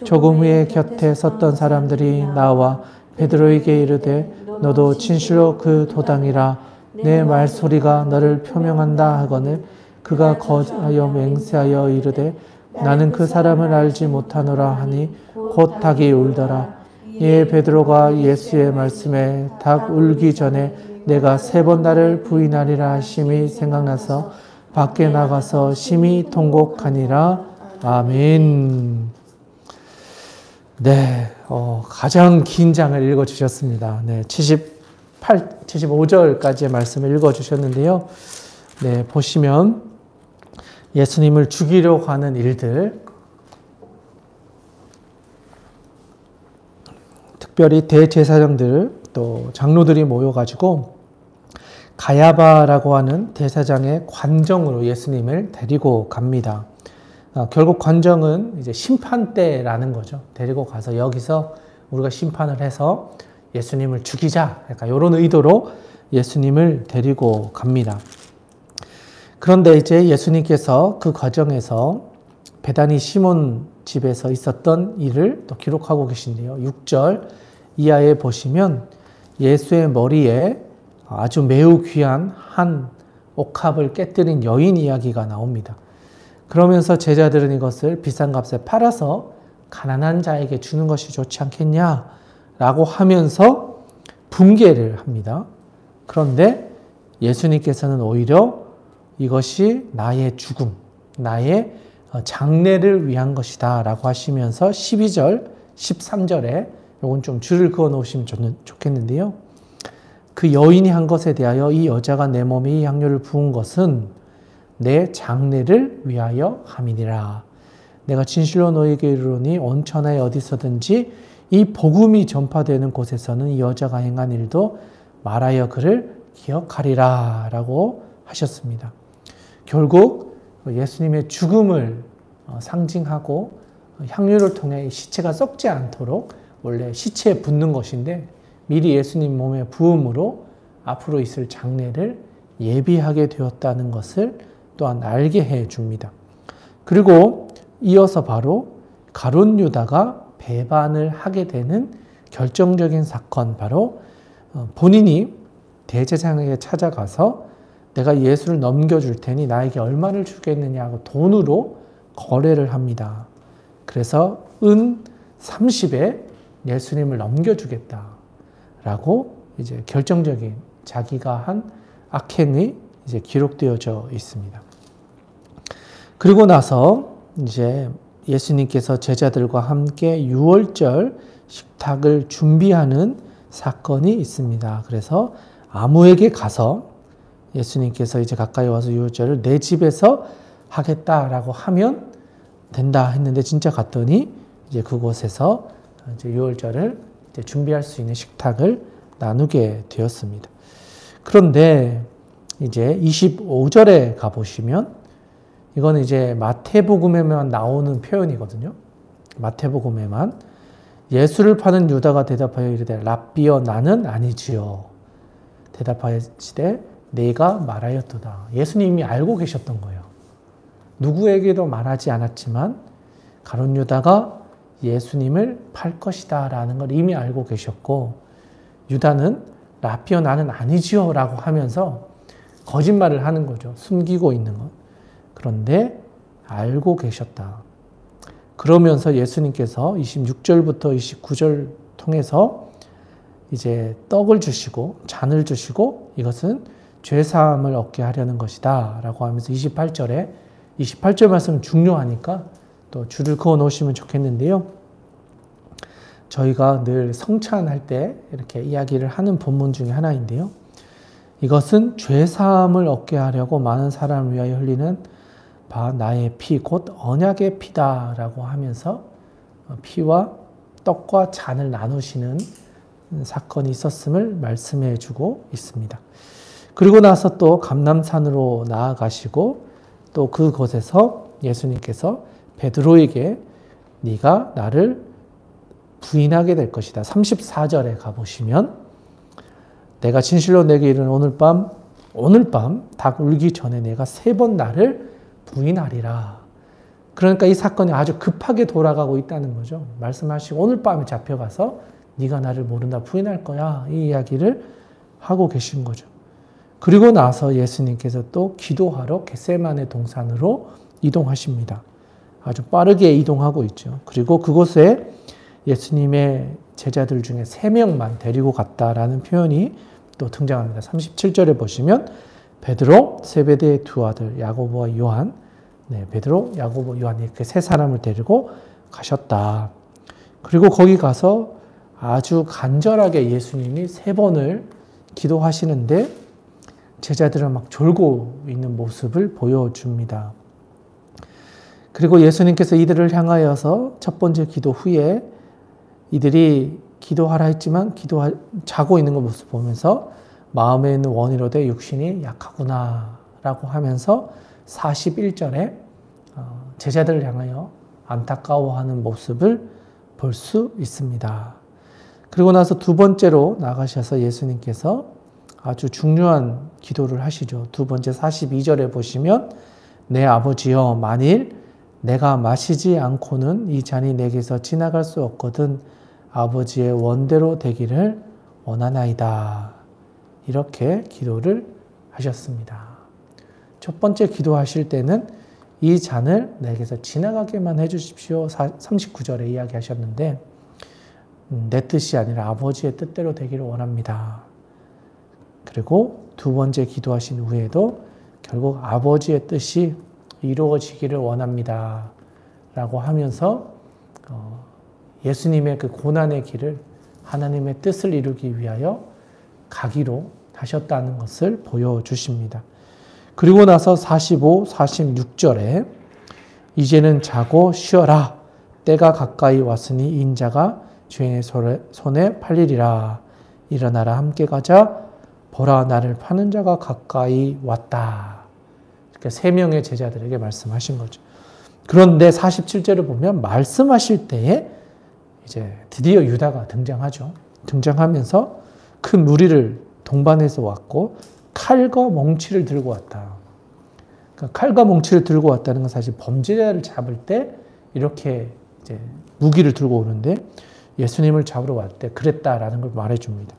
S1: 조금 후에 곁에 섰던 사람들이 나와 베드로에게 이르되 너도 진실로 그 도당이라. 내 말소리가 너를 표명한다 하거늘 그가 거하여 맹세하여 이르되 나는 그 사람을 알지 못하노라 하니 곧 닭이 울더라. 이에 베드로가 예수의 말씀에 닭 울기 전에 내가 3번 나를 부인하리라 하심이 생각나서 밖에 나가서 심히 통곡하니라. 아멘. 네, 가장 긴 장을 읽어주셨습니다. 네, 75절까지의 말씀을 읽어주셨는데요. 네, 보시면 예수님을 죽이려고 하는 일들, 특별히 대제사장들 또 장로들이 모여가지고 가야바라고 하는 대사장의 관정으로 예수님을 데리고 갑니다. 결국 관정은 이제 심판대라는 거죠. 데리고 가서 여기서 우리가 심판을 해서 예수님을 죽이자. 약간 이런 의도로 예수님을 데리고 갑니다. 그런데 이제 예수님께서 그 과정에서 베다니 시몬 집에서 있었던 일을 또 기록하고 계신데요. 6절 이하에 보시면 예수의 머리에 아주 매우 귀한 한 옥합을 깨뜨린 여인 이야기가 나옵니다. 그러면서 제자들은 이것을 비싼 값에 팔아서 가난한 자에게 주는 것이 좋지 않겠냐라고 하면서 붕괴를 합니다. 그런데 예수님께서는 오히려 이것이 나의 죽음, 나의 장례를 위한 것이다 라고 하시면서 12절, 13절에 이건 좀 줄을 그어 놓으시면 좋겠는데요. 그 여인이 한 것에 대하여 이 여자가 내 몸에 이 향료를 부은 것은 내 장례를 위하여 함이니라. 내가 진실로 너에게 이르노니 온 천하에 어디서든지 이 복음이 전파되는 곳에서는 이 여자가 행한 일도 말하여 그를 기억하리라 라고 하셨습니다. 결국 예수님의 죽음을 상징하고 향유를 통해 시체가 썩지 않도록 원래 시체에 붓는 것인데 미리 예수님 몸에 부음으로 앞으로 있을 장례를 예비하게 되었다는 것을 또한 알게 해 줍니다. 그리고 이어서 바로 가룟 유다가 배반을 하게 되는 결정적인 사건, 바로 본인이 대제사장에게 찾아가서 내가 예수를 넘겨줄 테니 나에게 얼마를 주겠느냐고 돈으로 거래를 합니다. 그래서 은 30에 예수님을 넘겨주겠다라고 이제 결정적인 자기가 한 악행이 이제 기록되어져 있습니다. 그리고 나서 이제 예수님께서 제자들과 함께 유월절 식탁을 준비하는 사건이 있습니다. 그래서 아무에게 가서 예수님께서 이제 가까이 와서 유월절을 내 집에서 하겠다라고 하면 된다 했는데 진짜 갔더니 이제 그곳에서 이제 유월절을 이제 준비할 수 있는 식탁을 나누게 되었습니다. 그런데 이제 25절에 가보시면 이거는 이제 마태복음에만 나오는 표현이거든요. 마태복음에만 예수를 파는 유다가 대답하여 이르되 랍비여 나는 아니지요. 대답하시되 내가 말하였도다. 예수님이 알고 계셨던 거예요. 누구에게도 말하지 않았지만 가룟 유다가 예수님을 팔 것이다 라는 걸 이미 알고 계셨고 유다는 랍비여 나는 아니지요 라고 하면서 거짓말을 하는 거죠. 숨기고 있는 것. 그런데 알고 계셨다. 그러면서 예수님께서 26절부터 29절 통해서 이제 떡을 주시고 잔을 주시고 이것은 죄사함을 얻게 하려는 것이다 라고 하면서 28절 말씀은 중요하니까 또 줄을 그어 놓으시면 좋겠는데요. 저희가 늘 성찬할 때 이렇게 이야기를 하는 본문 중에 하나인데요. 이것은 죄사함을 얻게 하려고 많은 사람을 위하여 흘리는 바 나의 피 곧 언약의 피다라고 하면서 피와 떡과 잔을 나누시는 사건이 있었음을 말씀해 주고 있습니다. 그리고 나서 또 감람산으로 나아가시고 또 그곳에서 예수님께서 베드로에게 네가 나를 부인하게 될 것이다. 34절에 가보시면 내가 진실로 내게 이르는 오늘 밤 닭 울기 전에 내가 3번 나를 부인하리라. 그러니까 이 사건이 아주 급하게 돌아가고 있다는 거죠. 말씀하시고 오늘 밤에 잡혀가서 네가 나를 모른다 부인할 거야. 이 이야기를 하고 계신 거죠. 그리고 나서 예수님께서 또 기도하러 겟세마네 동산으로 이동하십니다. 아주 빠르게 이동하고 있죠. 그리고 그곳에 예수님의 제자들 중에 3명만 데리고 갔다라는 표현이 또 등장합니다. 37절에 보시면 베드로, 세베대의 2 아들 야고보와 요한, 베드로, 야고보, 요한 이렇게 3사람을 데리고 가셨다. 그리고 거기 가서 아주 간절하게 예수님이 3번을 기도하시는데 제자들은 막 졸고 있는 모습을 보여줍니다. 그리고 예수님께서 이들을 향하여서 첫 번째 기도 후에 이들이 기도하라 했지만 자고 있는 것 모습 보면서 마음에 있는 원이로되 육신이 약하구나 라고 하면서 41절에 제자들을 향하여 안타까워하는 모습을 볼 수 있습니다. 그리고 나서 2번째로 나가셔서 예수님께서 아주 중요한 기도를 하시죠. 2번째 42절에 보시면 내 아버지여 만일 내가 마시지 않고는 이 잔이 내게서 지나갈 수 없거든 아버지의 원대로 되기를 원하나이다. 이렇게 기도를 하셨습니다. 첫 번째 기도하실 때는 이 잔을 내게서 지나가게만 해주십시오. 39절에 이야기하셨는데 내 뜻이 아니라 아버지의 뜻대로 되기를 원합니다. 그리고 두 번째 기도하신 후에도 결국 아버지의 뜻이 이루어지기를 원합니다. 라고 하면서 예수님의 그 고난의 길을 하나님의 뜻을 이루기 위하여 가기로 하셨다는 것을 보여주십니다. 그리고 나서 45, 46절에 이제는 자고 쉬어라. 때가 가까이 왔으니 인자가 죄인의 손에 팔리리라. 일어나라 함께 가자. 보라 나를 파는 자가 가까이 왔다. 이렇게 세 명의 제자들에게 말씀하신 거죠. 그런데 47절을 보면 말씀하실 때에 이제 드디어 유다가 등장하죠. 등장하면서 큰 무리를 동반해서 왔고 칼과 몽치를 들고 왔다. 그러니까 칼과 몽치를 들고 왔다는 건 사실 범죄자를 잡을 때 이렇게 이제 무기를 들고 오는데 예수님을 잡으러 왔을 때 그랬다라는 걸 말해줍니다.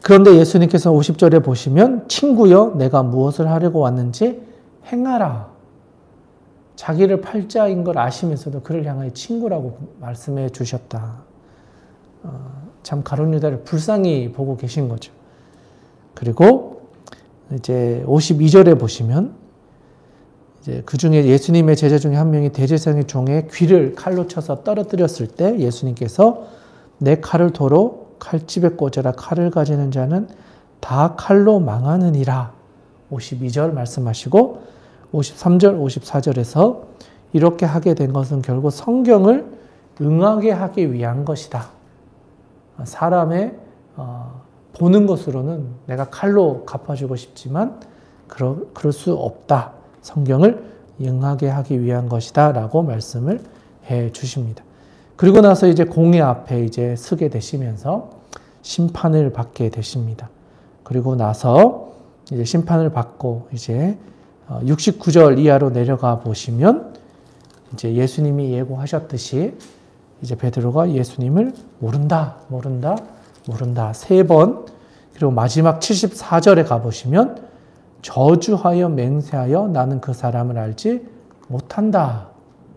S1: 그런데 예수님께서 50절에 보시면 친구여 내가 무엇을 하려고 왔는지 행하라. 자기를 팔자인 걸 아시면서도 그를 향하여 친구라고 말씀해 주셨다. 참 가룟 유다를 불쌍히 보고 계신 거죠. 그리고 이제 52절에 보시면 이제 그 중에 예수님의 제자 중에 한 명이 대제사장의 종의 귀를 칼로 쳐서 떨어뜨렸을 때 예수님께서 내 칼을 도로 칼집에 꽂아라. 칼을 가지는 자는 다 칼로 망하느니라. 52절 말씀하시고 53절, 54절에서 이렇게 하게 된 것은 결국 성경을 응하게 하기 위한 것이다. 사람의 보는 것으로는 내가 칼로 갚아주고 싶지만 그럴 수 없다. 성경을 응하게 하기 위한 것이다. 라고 말씀을 해 주십니다. 그리고 나서 이제 공회 앞에 이제 서게 되시면서 심판을 받게 되십니다. 그리고 나서 이제 심판을 받고 이제 69절 이하로 내려가 보시면 이제 예수님이 예고하셨듯이 이제 베드로가 예수님을 모른다, 모른다, 모른다 세 번, 그리고 마지막 74절에 가보시면 저주하여 맹세하여 나는 그 사람을 알지 못한다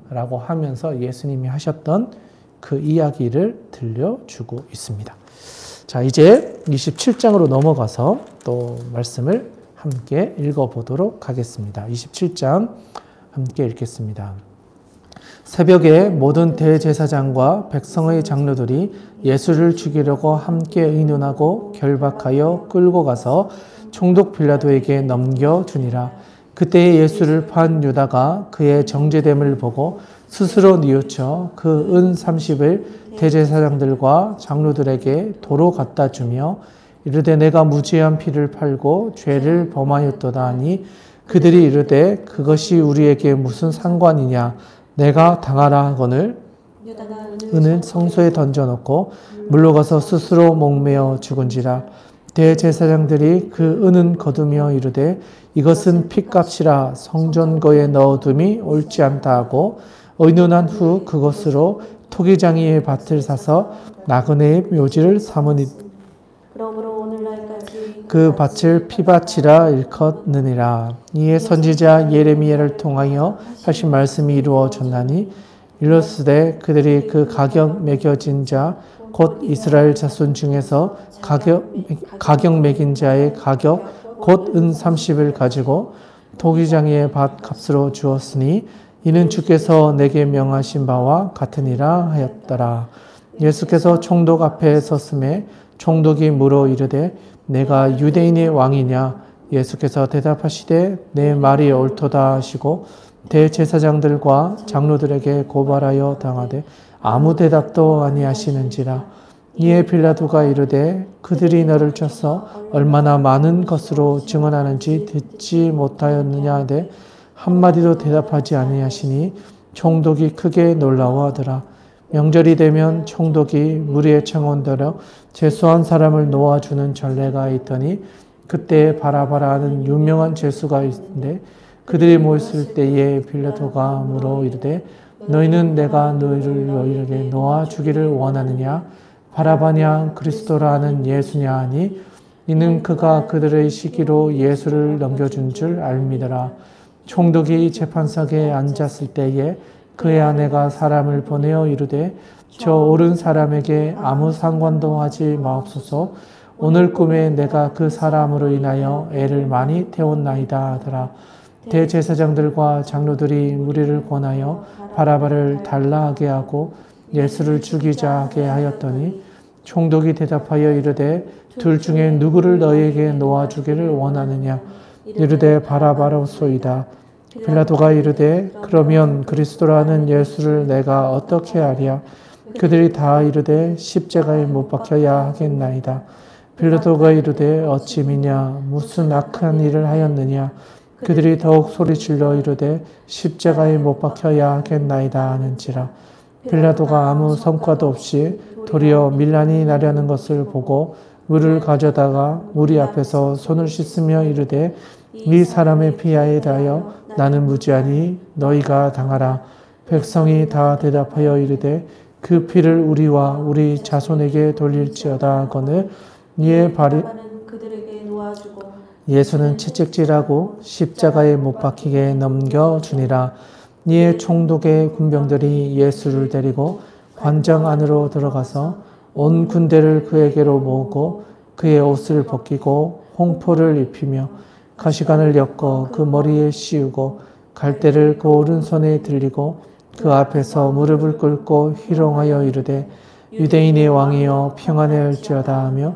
S1: 라고 하면서 예수님이 하셨던 그 이야기를 들려주고 있습니다. 자, 이제 27장으로 넘어가서 또 말씀을 함께 읽어보도록 하겠습니다. 27장 함께 읽겠습니다. 새벽에 모든 대제사장과 백성의 장로들이 예수를 죽이려고 함께 의논하고 결박하여 끌고 가서 총독 빌라도에게 넘겨주니라. 그때에 예수를 판 유다가 그의 정죄됨을 보고 스스로 뉘우쳐 그 은 30을 대제사장들과 장로들에게 도로 갖다 주며 이르되 내가 무죄한 피를 팔고 죄를 범하였도다 하니 그들이 이르되 그것이 우리에게 무슨 상관이냐. 내가 당하라 하거늘 은을 성소에 던져놓고 물러가서 스스로 목매어 죽은지라. 대제사장들이 그 은은 거두며 이르되 이것은 핏값이라 성전거에 넣어둠이 옳지 않다 하고 의논한 후 그것으로 토기장이의 밭을 사서 나그네의 묘지를 삼으니 그 밭을 피밭이라 일컫느니라. 이에 선지자 예레미야를 통하여 하신 말씀이 이루어졌나니 이르시되 그들이 그 가격 매겨진 자 곧 이스라엘 자손 중에서 가격 매긴 자의 가격 곧 은 30을 가지고 토기장이의 밭 값으로 주었으니 이는 주께서 내게 명하신 바와 같으니라 하였더라. 예수께서 총독 앞에 섰음에 총독이 물어 이르되 내가 유대인의 왕이냐. 예수께서 대답하시되 내 말이 옳도다 하시고 대제사장들과 장로들에게 고발하여 당하되 아무 대답도 아니하시는지라. 이에 빌라도가 이르되 그들이 너를 쫓어 얼마나 많은 것으로 증언하는지 듣지 못하였느냐 하되 한마디도 대답하지 아니하시니 총독이 크게 놀라워하더라. 명절이 되면 총독이 무리의 청원대로 죄수한 사람을 놓아주는 전례가 있더니 그때 바라바라 하는 유명한 죄수가 있는데 그들이 모였을 때에 빌라도가 물어 이르되 너희는 내가 너희에게 놓아주기를 원하느냐. 바라바냐 그리스도라 하는 예수냐 하니 이는 그가 그들의 시기로 예수를 넘겨준 줄 알미더라. 총독이 재판석에 앉았을 때에 그의 아내가 사람을 보내어 이르되 저 옳은 사람에게 아무 상관도 하지 마옵소서. 오늘 꿈에 내가 그 사람으로 인하여 애를 많이 태웠나이다 하더라. 대제사장들과 장로들이 무리를 권하여 바라바를 달라하게 하고 예수를 죽이자 하게 하였더니 총독이 대답하여 이르되 둘 중에 누구를 너희에게 놓아주기를 원하느냐. 이르되 바라바로소이다. 빌라도가 이르되 그러면 그리스도라는 예수를 내가 어떻게 하랴. 그들이 다 이르되 십자가에 못 박혀야 하겠나이다. 빌라도가 이르되 어찌 미냐 무슨 악한 일을 하였느냐. 그들이 더욱 소리질러 이르되 십자가에 못 박혀야 하겠나이다 하는지라. 빌라도가 아무 성과도 없이 도리어 밀란이 나려는 것을 보고 물을 가져다가 무리 앞에서 손을 씻으며 이르되 이 사람의 피하에 대하여 나는 무죄하니 너희가 당하라. 백성이 다 대답하여 이르되 그 피를 우리와 우리 자손에게 돌릴지어다 하거늘 이에
S2: 그들에게 놓아주고
S1: 예수는 채찍질하고 십자가에 못 박히게 넘겨주니라. 이에 총독의 군병들이 예수를 데리고 관장 안으로 들어가서 온 군대를 그에게로 모으고 그의 옷을 벗기고 홍포를 입히며 가시관을 엮어 그 머리에 씌우고 갈대를 그 오른손에 들리고 그 앞에서 무릎을 꿇고 희롱하여 이르되 유대인의 왕이여 평안할지어다 하며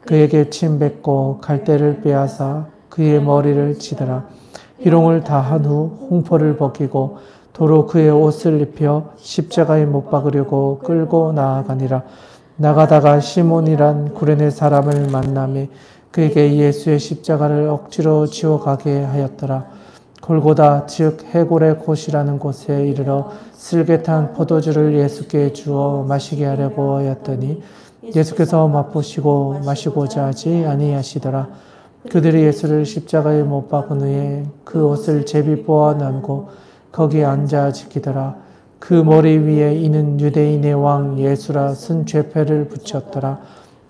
S1: 그에게 침 뱉고 갈대를 빼앗아 그의 머리를 치더라. 희롱을 다 한 후 홍포를 벗기고 도로 그의 옷을 입혀 십자가에 못 박으려고 끌고 나아가니라. 나가다가 시몬이란 구레네 사람을 만나매 그에게 예수의 십자가를 억지로 지워가게 하였더라. 골고다 즉 해골의 곳이라는 곳에 이르러 슬개탄 포도주를 예수께 주어 마시게 하려고 하였더니 예수께서 맛보시고 마시고자 하지 아니하시더라. 그들이 예수를 십자가에 못 박은 후에 그 옷을 제비 뽑아 나누고 거기에 앉아 지키더라. 그 머리 위에 이는 유대인의 왕 예수라 쓴 죄패를 붙였더라.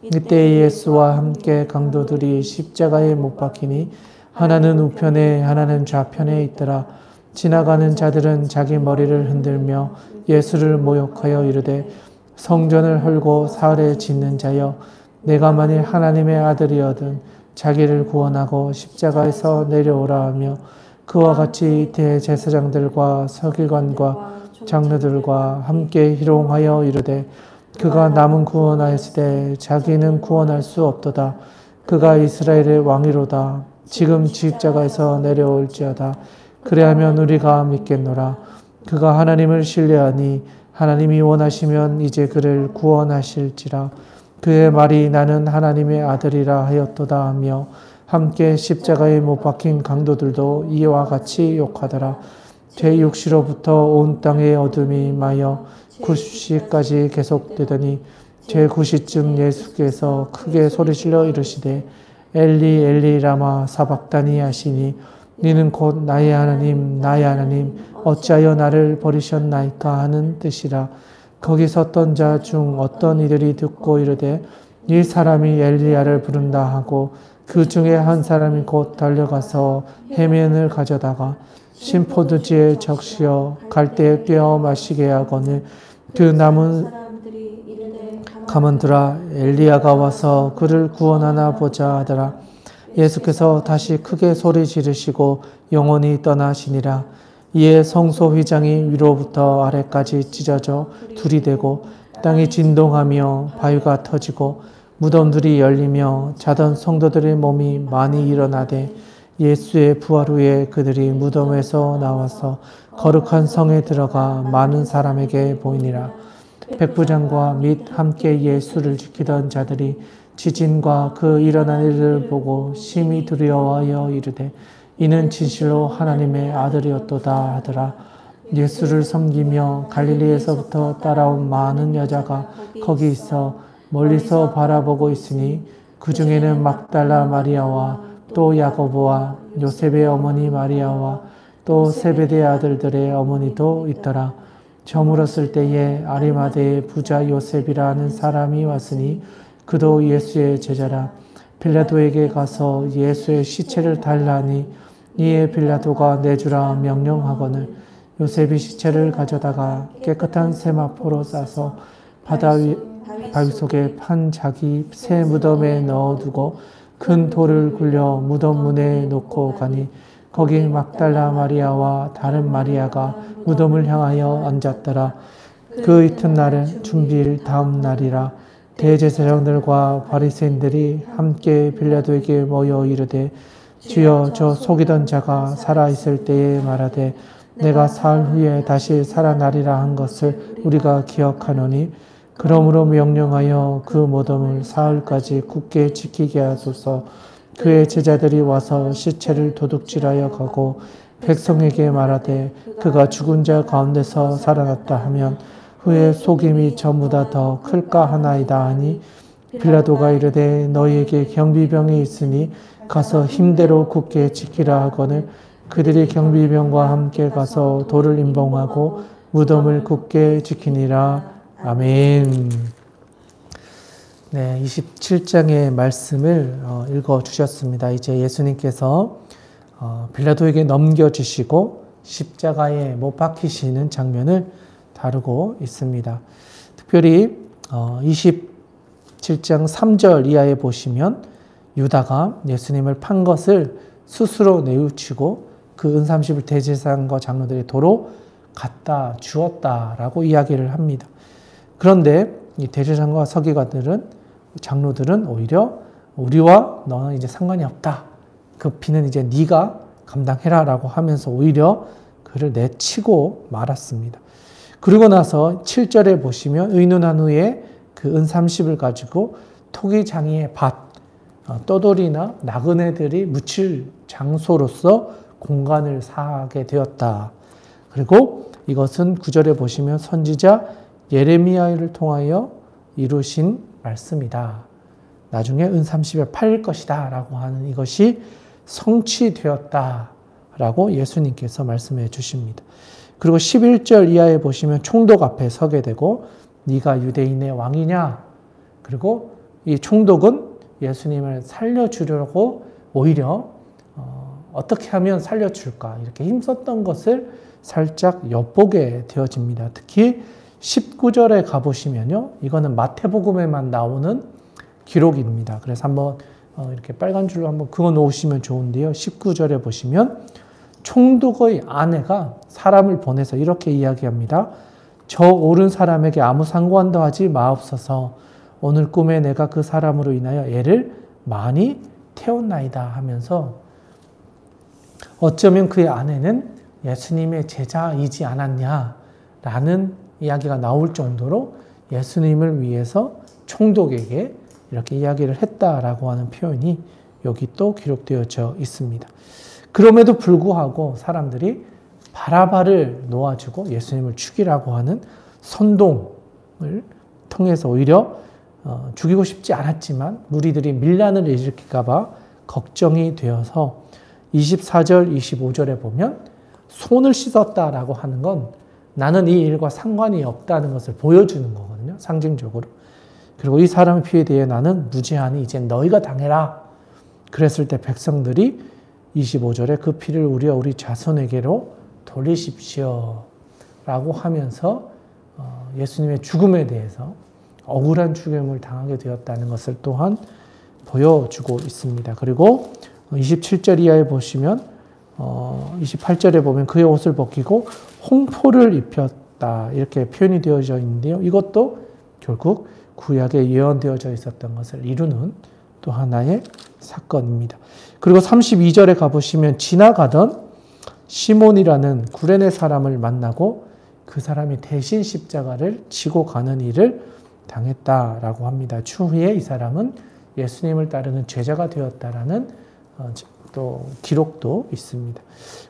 S1: 이때 예수와 함께 강도들이 십자가에 못 박히니 하나는 우편에 하나는 좌편에 있더라. 지나가는 자들은 자기 머리를 흔들며 예수를 모욕하여 이르되 성전을 헐고 사흘에 짓는 자여 내가 만일 하나님의 아들이어든 자기를 구원하고 십자가에서 내려오라 하며 그와 같이 대제사장들과 서기관과 장로들과 함께 희롱하여 이르되 그가 남은 구원하였으되 자기는 구원할 수 없도다. 그가 이스라엘의 왕이로다. 지금 십자가에서 내려올지어다. 그래야면 우리가 믿겠노라. 그가 하나님을 신뢰하니 하나님이 원하시면 이제 그를 구원하실지라. 그의 말이 나는 하나님의 아들이라 하였도다 하며 함께 십자가에 못 박힌 강도들도 이와 같이 욕하더라. 제6시로부터 온 땅의 어둠이 임하여 9시까지 계속되더니 제9시쯤 예수께서 크게 소리질러 이르시되 엘리 엘리 라마 사박다니 하시니 니는 곧 나의 하나님 나의 하나님 어찌하여 나를 버리셨나이까 하는 뜻이라. 거기 섰던 자 중 어떤 이들이 듣고 이르되 이 사람이 엘리야를 부른다 하고 그 중에 한 사람이 곧 달려가서 해면을 가져다가 신포도주에 적시어 갈대에 꿰어 마시게 하거늘 그 남은 가만두라. 엘리야가 와서 그를 구원하나 보자 하더라. 예수께서 다시 크게 소리 지르시고 영원히 떠나시니라. 이에 성소 휘장이 위로부터 아래까지 찢어져 둘이 되고 땅이 진동하며 바위가 터지고 무덤들이 열리며 자던 성도들의 몸이 많이 일어나되 예수의 부활 후에 그들이 무덤에서 나와서 거룩한 성에 들어가 많은 사람에게 보이니라. 백부장과 및 함께 예수를 지키던 자들이 지진과 그 일어난 일을 보고 심히 두려워하여 이르되 이는 진실로 하나님의 아들이었도다 하더라. 예수를 섬기며 갈릴리에서부터 따라온 많은 여자가 거기 있어 멀리서 바라보고 있으니 그 중에는 막달라 마리아와 또 야고보와 요셉의 어머니 마리아와 또 세베대 아들들의 어머니도 있더라. 저물었을 때에 아리마대의 부자 요셉이라는 사람이 왔으니 그도 예수의 제자라. 빌라도에게 가서 예수의 시체를 달라니 이에 빌라도가 내주라 명령하거늘 요셉이 시체를 가져다가 깨끗한 세마포로 싸서 바위 속에 판 자기 새 무덤에 넣어두고 큰 돌을 굴려 무덤 문에 놓고 가니 거기 막달라 마리아와 다른 마리아가 무덤을 향하여 앉았더라. 그 이튿날은 준비일 다음 날이라. 대제사장들과 바리새인들이 함께 빌라도에게 모여 이르되 주여 저 속이던 자가 살아있을 때에 말하되 내가 사흘 후에 다시 살아나리라 한 것을 우리가 기억하노니 그러므로 명령하여 그 무덤을 사흘까지 굳게 지키게 하소서. 그의 제자들이 와서 시체를 도둑질하여 가고 백성에게 말하되 그가 죽은 자 가운데서 살아났다 하면 후에 속임이 전보다 더 클까 하나이다 하니 빌라도가 이르되 너희에게 경비병이 있으니 가서 힘대로 굳게 지키라 하거늘 그들이 경비병과 함께 가서 돌을 임봉하고 무덤을 굳게 지키니라. 아멘. 네, 27장의 말씀을 읽어주셨습니다. 이제 예수님께서 빌라도에게 넘겨주시고 십자가에 못 박히시는 장면을 다루고 있습니다. 특별히 27장 3절 이하에 보시면 유다가 예수님을 판 것을 스스로 뉘우치고 그 은삼십을 대제사장과 장로들의 도로 갖다 주었다라고 이야기를 합니다. 그런데 이 대제사장과 서기관들은 장로들은 오히려 우리와 너는 이제 상관이 없다. 그 피는 이제 네가 감당해라라고 하면서 오히려 그를 내치고 말았습니다. 그리고 나서 7절에 보시면 의논한 후에 그 은삼십을 가지고 토기장이의 밭, 떠돌이나 나그네들이 묻힐 장소로서 공간을 사게 되었다. 그리고 이것은 9절에 보시면 선지자 예레미야를 통하여 이루신 말씀이다. 나중에 은삼십에 팔릴 것이다 라고 하는 이것이 성취되었다 라고 예수님께서 말씀해 주십니다. 그리고 11절 이하에 보시면 총독 앞에 서게 되고 네가 유대인의 왕이냐? 그리고 이 총독은 예수님을 살려주려고 오히려 어떻게 하면 살려줄까 이렇게 힘썼던 것을 살짝 엿보게 되어집니다. 특히 19절에 가보시면요. 이거는 마태복음에만 나오는 기록입니다. 그래서 한번 이렇게 빨간 줄로 한번 그어 놓으시면 좋은데요. 19절에 보시면 총독의 아내가 사람을 보내서 이렇게 이야기합니다. 저 옳은 사람에게 아무 상관도 하지 마옵소서. 오늘 꿈에 내가 그 사람으로 인하여 애를 많이 태웠나이다 하면서 어쩌면 그의 아내는 예수님의 제자이지 않았냐라는 이야기가 나올 정도로 예수님을 위해서 총독에게 이렇게 이야기를 했다라고 하는 표현이 여기 또 기록되어져 있습니다. 그럼에도 불구하고 사람들이 바라바를 놓아주고 예수님을 죽이라고 하는 선동을 통해서 오히려 죽이고 싶지 않았지만 무리들이 밀란을 일으킬까 봐 걱정이 되어서 24절, 25절에 보면 손을 씻었다라고 하는 건 나는 이 일과 상관이 없다는 것을 보여주는 거거든요. 상징적으로. 그리고 이 사람의 피에 대해 나는 무죄하니 이제 너희가 당해라. 그랬을 때 백성들이 25절에 그 피를 우리 자손에게로 돌리십시오. 라고 하면서 예수님의 죽음에 대해서 억울한 죽음을 당하게 되었다는 것을 또한 보여주고 있습니다. 그리고 27절 이하에 보시면 28절에 보면 그의 옷을 벗기고 홍포를 입혔다 이렇게 표현이 되어져 있는데요. 이것도 결국 구약에 예언되어져 있었던 것을 이루는 또 하나의 사건입니다. 그리고 32절에 가보시면 지나가던 시몬이라는 구레네 사람을 만나고 그 사람이 대신 십자가를 지고 가는 일을 당했다라고 합니다. 추후에 이 사람은 예수님을 따르는 제자가 되었다라는 또 기록도 있습니다.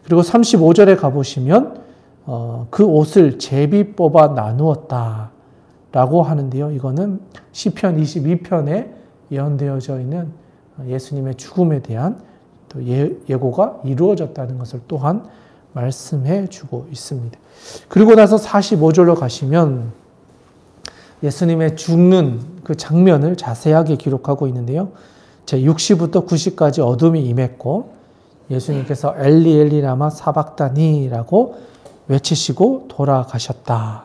S1: 그리고 35절에 가보시면 그 옷을 제비 뽑아 나누었다라고 하는데요. 이거는 시편 22편에 예언되어져 있는 예수님의 죽음에 대한 또 예고가 이루어졌다는 것을 또한 말씀해 주고 있습니다. 그리고 나서 45절로 가시면 예수님의 죽는 그 장면을 자세하게 기록하고 있는데요. 제 60부터 90까지 어둠이 임했고 예수님께서 엘리 엘리 라마 사박다니라고 외치시고 돌아가셨다.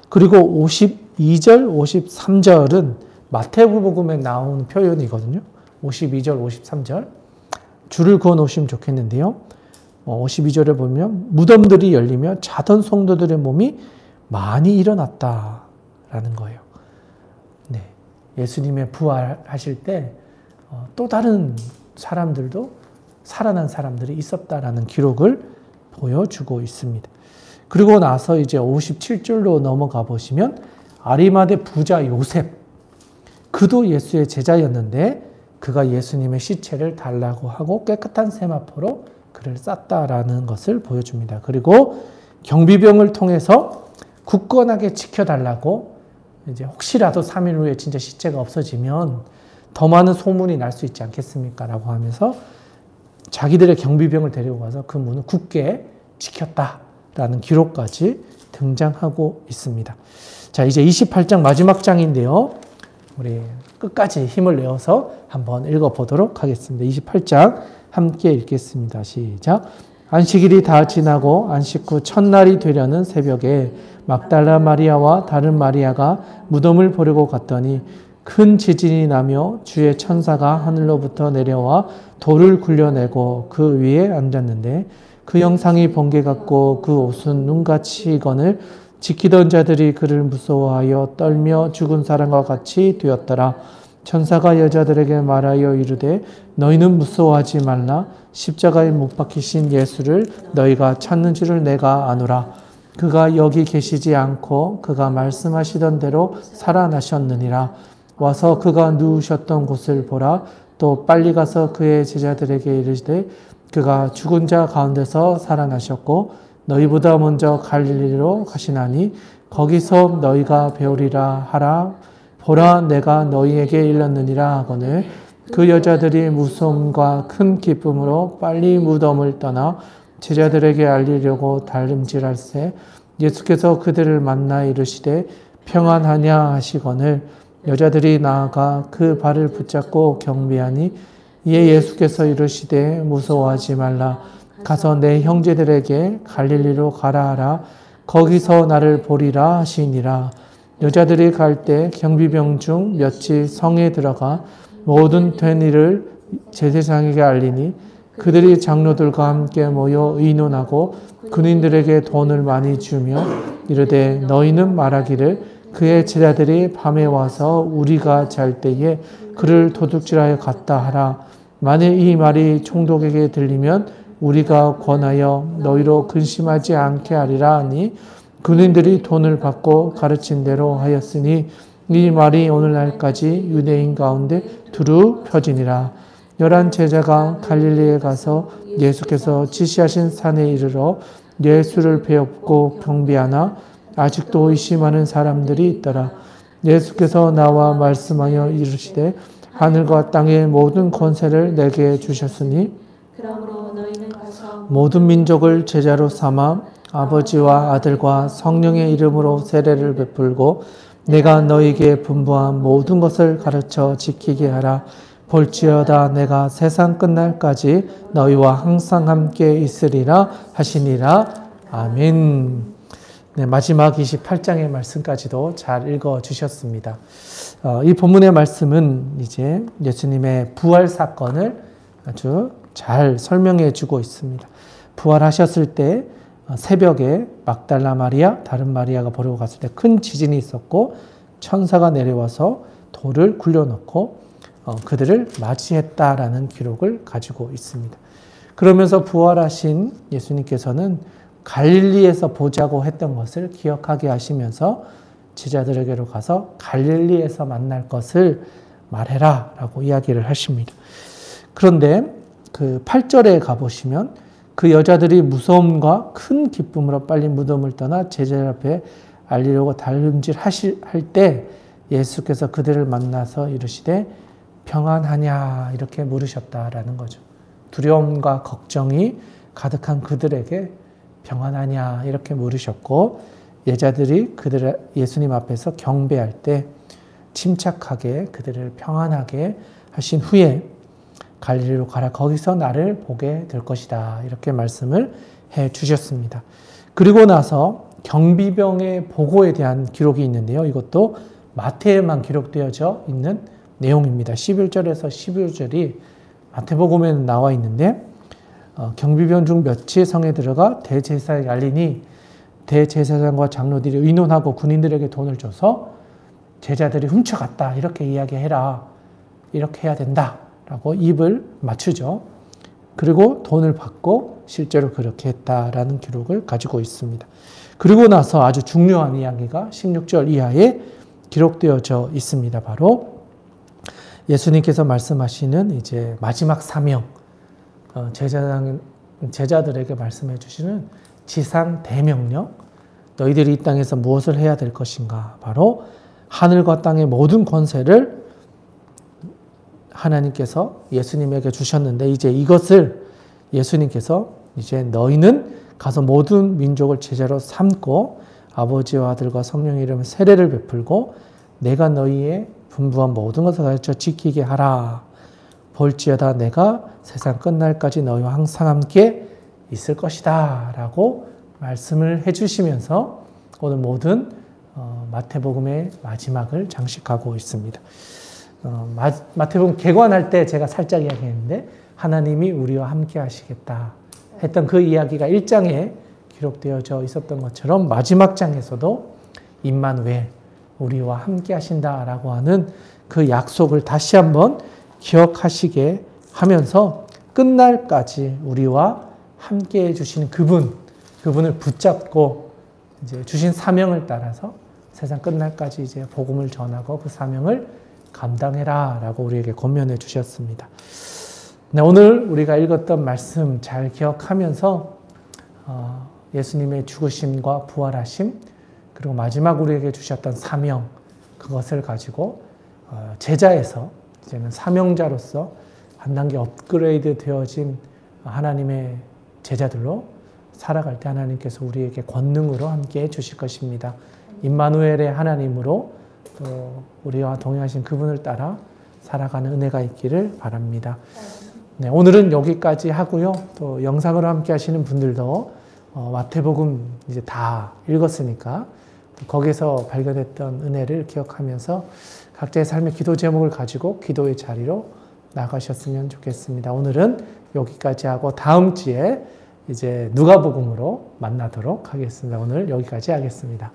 S1: 그리고 52절, 53절은 마태복음에 나오는 표현이거든요. 52절, 53절. 줄을 그어 놓으시면 좋겠는데요. 52절에 보면 무덤들이 열리며 자던 성도들의 몸이 많이 일어났다라는 거예요. 네. 예수님의 부활하실 때 또 다른 사람들도 살아난 사람들이 있었다라는 기록을 보여주고 있습니다. 그리고 나서 이제 57절로 넘어가 보시면 아리마대 부자 요셉, 그도 예수의 제자였는데 그가 예수님의 시체를 달라고 하고 깨끗한 세마포로 그를 쌌다라는 것을 보여줍니다. 그리고 경비병을 통해서 굳건하게 지켜달라고, 이제 혹시라도 3일 후에 진짜 시체가 없어지면 더 많은 소문이 날 수 있지 않겠습니까? 라고 하면서 자기들의 경비병을 데리고 가서 그 문을 굳게 지켰다라는 기록까지 등장하고 있습니다. 자, 이제 28장 마지막 장인데요. 우리 끝까지 힘을 내어서 한번 읽어보도록 하겠습니다. 28장 함께 읽겠습니다. 시작. 안식일이 다 지나고 안식 후 첫날이 되려는 새벽에 막달라 마리아와 다른 마리아가 무덤을 보려고 갔더니 큰 지진이 나며 주의 천사가 하늘로부터 내려와 돌을 굴려내고 그 위에 앉았는데 그 형상이 번개 같고 그 옷은 눈같이 익거늘 지키던 자들이 그를 무서워하여 떨며 죽은 사람과 같이 되었더라. 천사가 여자들에게 말하여 이르되 너희는 무서워하지 말라. 십자가에 못 박히신 예수를 너희가 찾는 줄을 내가 아노라. 그가 여기 계시지 않고 그가 말씀하시던 대로 살아나셨느니라. 와서 그가 누우셨던 곳을 보라. 또 빨리 가서 그의 제자들에게 이르시되 그가 죽은 자 가운데서 살아나셨고 너희보다 먼저 갈릴리로 가시나니 거기서 너희가 배우리라 하라. 보라, 내가 너희에게 일렀느니라 하거늘 그 여자들이 무서움과 큰 기쁨으로 빨리 무덤을 떠나 제자들에게 알리려고 달림질할새 예수께서 그들을 만나 이르시되 평안하냐 하시거늘 여자들이 나아가 그 발을 붙잡고 경배하니 이에 예수께서 이르시되 무서워하지 말라. 가서 내 형제들에게 갈릴리로 가라 하라. 거기서 나를 보리라 하시니라. 여자들이 갈 때 경비병 중 몇이 성에 들어가 모든 된 일을 제사장에게 알리니 그들이 장로들과 함께 모여 의논하고 군인들에게 돈을 많이 주며 이르되 너희는 말하기를 그의 제자들이 밤에 와서 우리가 잘 때에 그를 도둑질하여 갔다 하라. 만일 이 말이 총독에게 들리면 우리가 권하여 너희로 근심하지 않게 하리라 하니 군인들이 돈을 받고 가르친 대로 하였으니 이 말이 오늘날까지 유대인 가운데 두루 펴지니라. 11 제자가 갈릴리에 가서 예수께서 지시하신 산에 이르러 예수를 배웁고 경배하나 아직도 의심하는 사람들이 있더라. 예수께서 나와 말씀하여 이르시되 하늘과 땅의 모든 권세를 내게 주셨으니
S2: 그러므로 너희는 가서
S1: 모든 민족을 제자로 삼아 아버지와 아들과 성령의 이름으로 세례를 베풀고 내가 너희에게 분부한 모든 것을 가르쳐 지키게 하라. 볼지어다 내가 세상 끝날까지 너희와 항상 함께 있으리라 하시니라. 아멘. 네, 마지막 28장의 말씀까지도 잘 읽어 주셨습니다. 이 본문의 말씀은 이제 예수님의 부활 사건을 아주 잘 설명해 주고 있습니다. 부활하셨을 때 새벽에 막달라 마리아, 다른 마리아가 보려고 갔을 때 큰 지진이 있었고 천사가 내려와서 돌을 굴려놓고 그들을 맞이했다라는 기록을 가지고 있습니다. 그러면서 부활하신 예수님께서는 갈릴리에서 보자고 했던 것을 기억하게 하시면서 제자들에게로 가서 갈릴리에서 만날 것을 말해라 라고 이야기를 하십니다. 그런데 그 8절에 가보시면 그 여자들이 무서움과 큰 기쁨으로 빨리 무덤을 떠나 제자들 앞에 알리려고 달림질 할 때 예수께서 그들을 만나서 이르시되 평안하냐 이렇게 물으셨다라는 거죠. 두려움과 걱정이 가득한 그들에게 평안하냐 이렇게 물으셨고 제자들이 예수님 앞에서 경배할 때 침착하게 그들을 평안하게 하신 후에 갈릴리로 가라. 거기서 나를 보게 될 것이다. 이렇게 말씀을 해 주셨습니다. 그리고 나서 경비병의 보고에 대한 기록이 있는데요. 이것도 마태에만 기록되어져 있는 내용입니다. 11절에서 12절이 마태복음에는 나와 있는데 경비병 중 몇이 성에 들어가 대제사장에게 알리니 대제사장과 장로들이 의논하고 군인들에게 돈을 줘서 제자들이 훔쳐갔다. 이렇게 이야기해라. 이렇게 해야 된다. 라고 입을 맞추죠. 그리고 돈을 받고 실제로 그렇게 했다라는 기록을 가지고 있습니다. 그리고 나서 아주 중요한 이야기가 16절 이하에 기록되어져 있습니다. 바로 예수님께서 말씀하시는 이제 마지막 사명, 제자들에게 말씀해 주시는 지상 대명령, 너희들이 이 땅에서 무엇을 해야 될 것인가? 바로 하늘과 땅의 모든 권세를 하나님께서 예수님에게 주셨는데 이제 이것을 예수님께서 이제 너희는 가서 모든 민족을 제자로 삼고 아버지와 아들과 성령의 이름으로 세례를 베풀고 내가 너희의 분부한 모든 것을 가르쳐 지키게 하라. 볼지어다 내가 세상 끝날까지 너희와 항상 함께 있을 것이다. 라고 말씀을 해주시면서 오늘 모든 마태복음의 마지막을 장식하고 있습니다. 마태복음 개관할 때 제가 살짝 이야기했는데 하나님이 우리와 함께 하시겠다 했던 그 이야기가 1장에 기록되어져 있었던 것처럼 마지막 장에서도 임마누엘 우리와 함께 하신다라고 하는 그 약속을 다시 한번 기억하시게 하면서 끝날까지 우리와 함께 해주시는 그분을 붙잡고 이제 주신 사명을 따라서 세상 끝날까지 이제 복음을 전하고 그 사명을 감당해라 라고 우리에게 권면해 주셨습니다. 네, 오늘 우리가 읽었던 말씀 잘 기억하면서 예수님의 죽으심과 부활하심 그리고 마지막 우리에게 주셨던 사명 그것을 가지고 제자에서 이제는 사명자로서 한 단계 업그레이드 되어진 하나님의 제자들로 살아갈 때 하나님께서 우리에게 권능으로 함께 해 주실 것입니다. 임마누엘의 하나님으로 또 우리와 동행하신 그분을 따라 살아가는 은혜가 있기를 바랍니다. 네, 오늘은 여기까지 하고요. 또 영상으로 함께 하시는 분들도 마태복음 이제 다 읽었으니까 거기서 발견했던 은혜를 기억하면서 각자의 삶의 기도 제목을 가지고 기도의 자리로 나가셨으면 좋겠습니다. 오늘은 여기까지 하고 다음 주에 이제 누가복음으로 만나도록 하겠습니다. 오늘 여기까지 하겠습니다.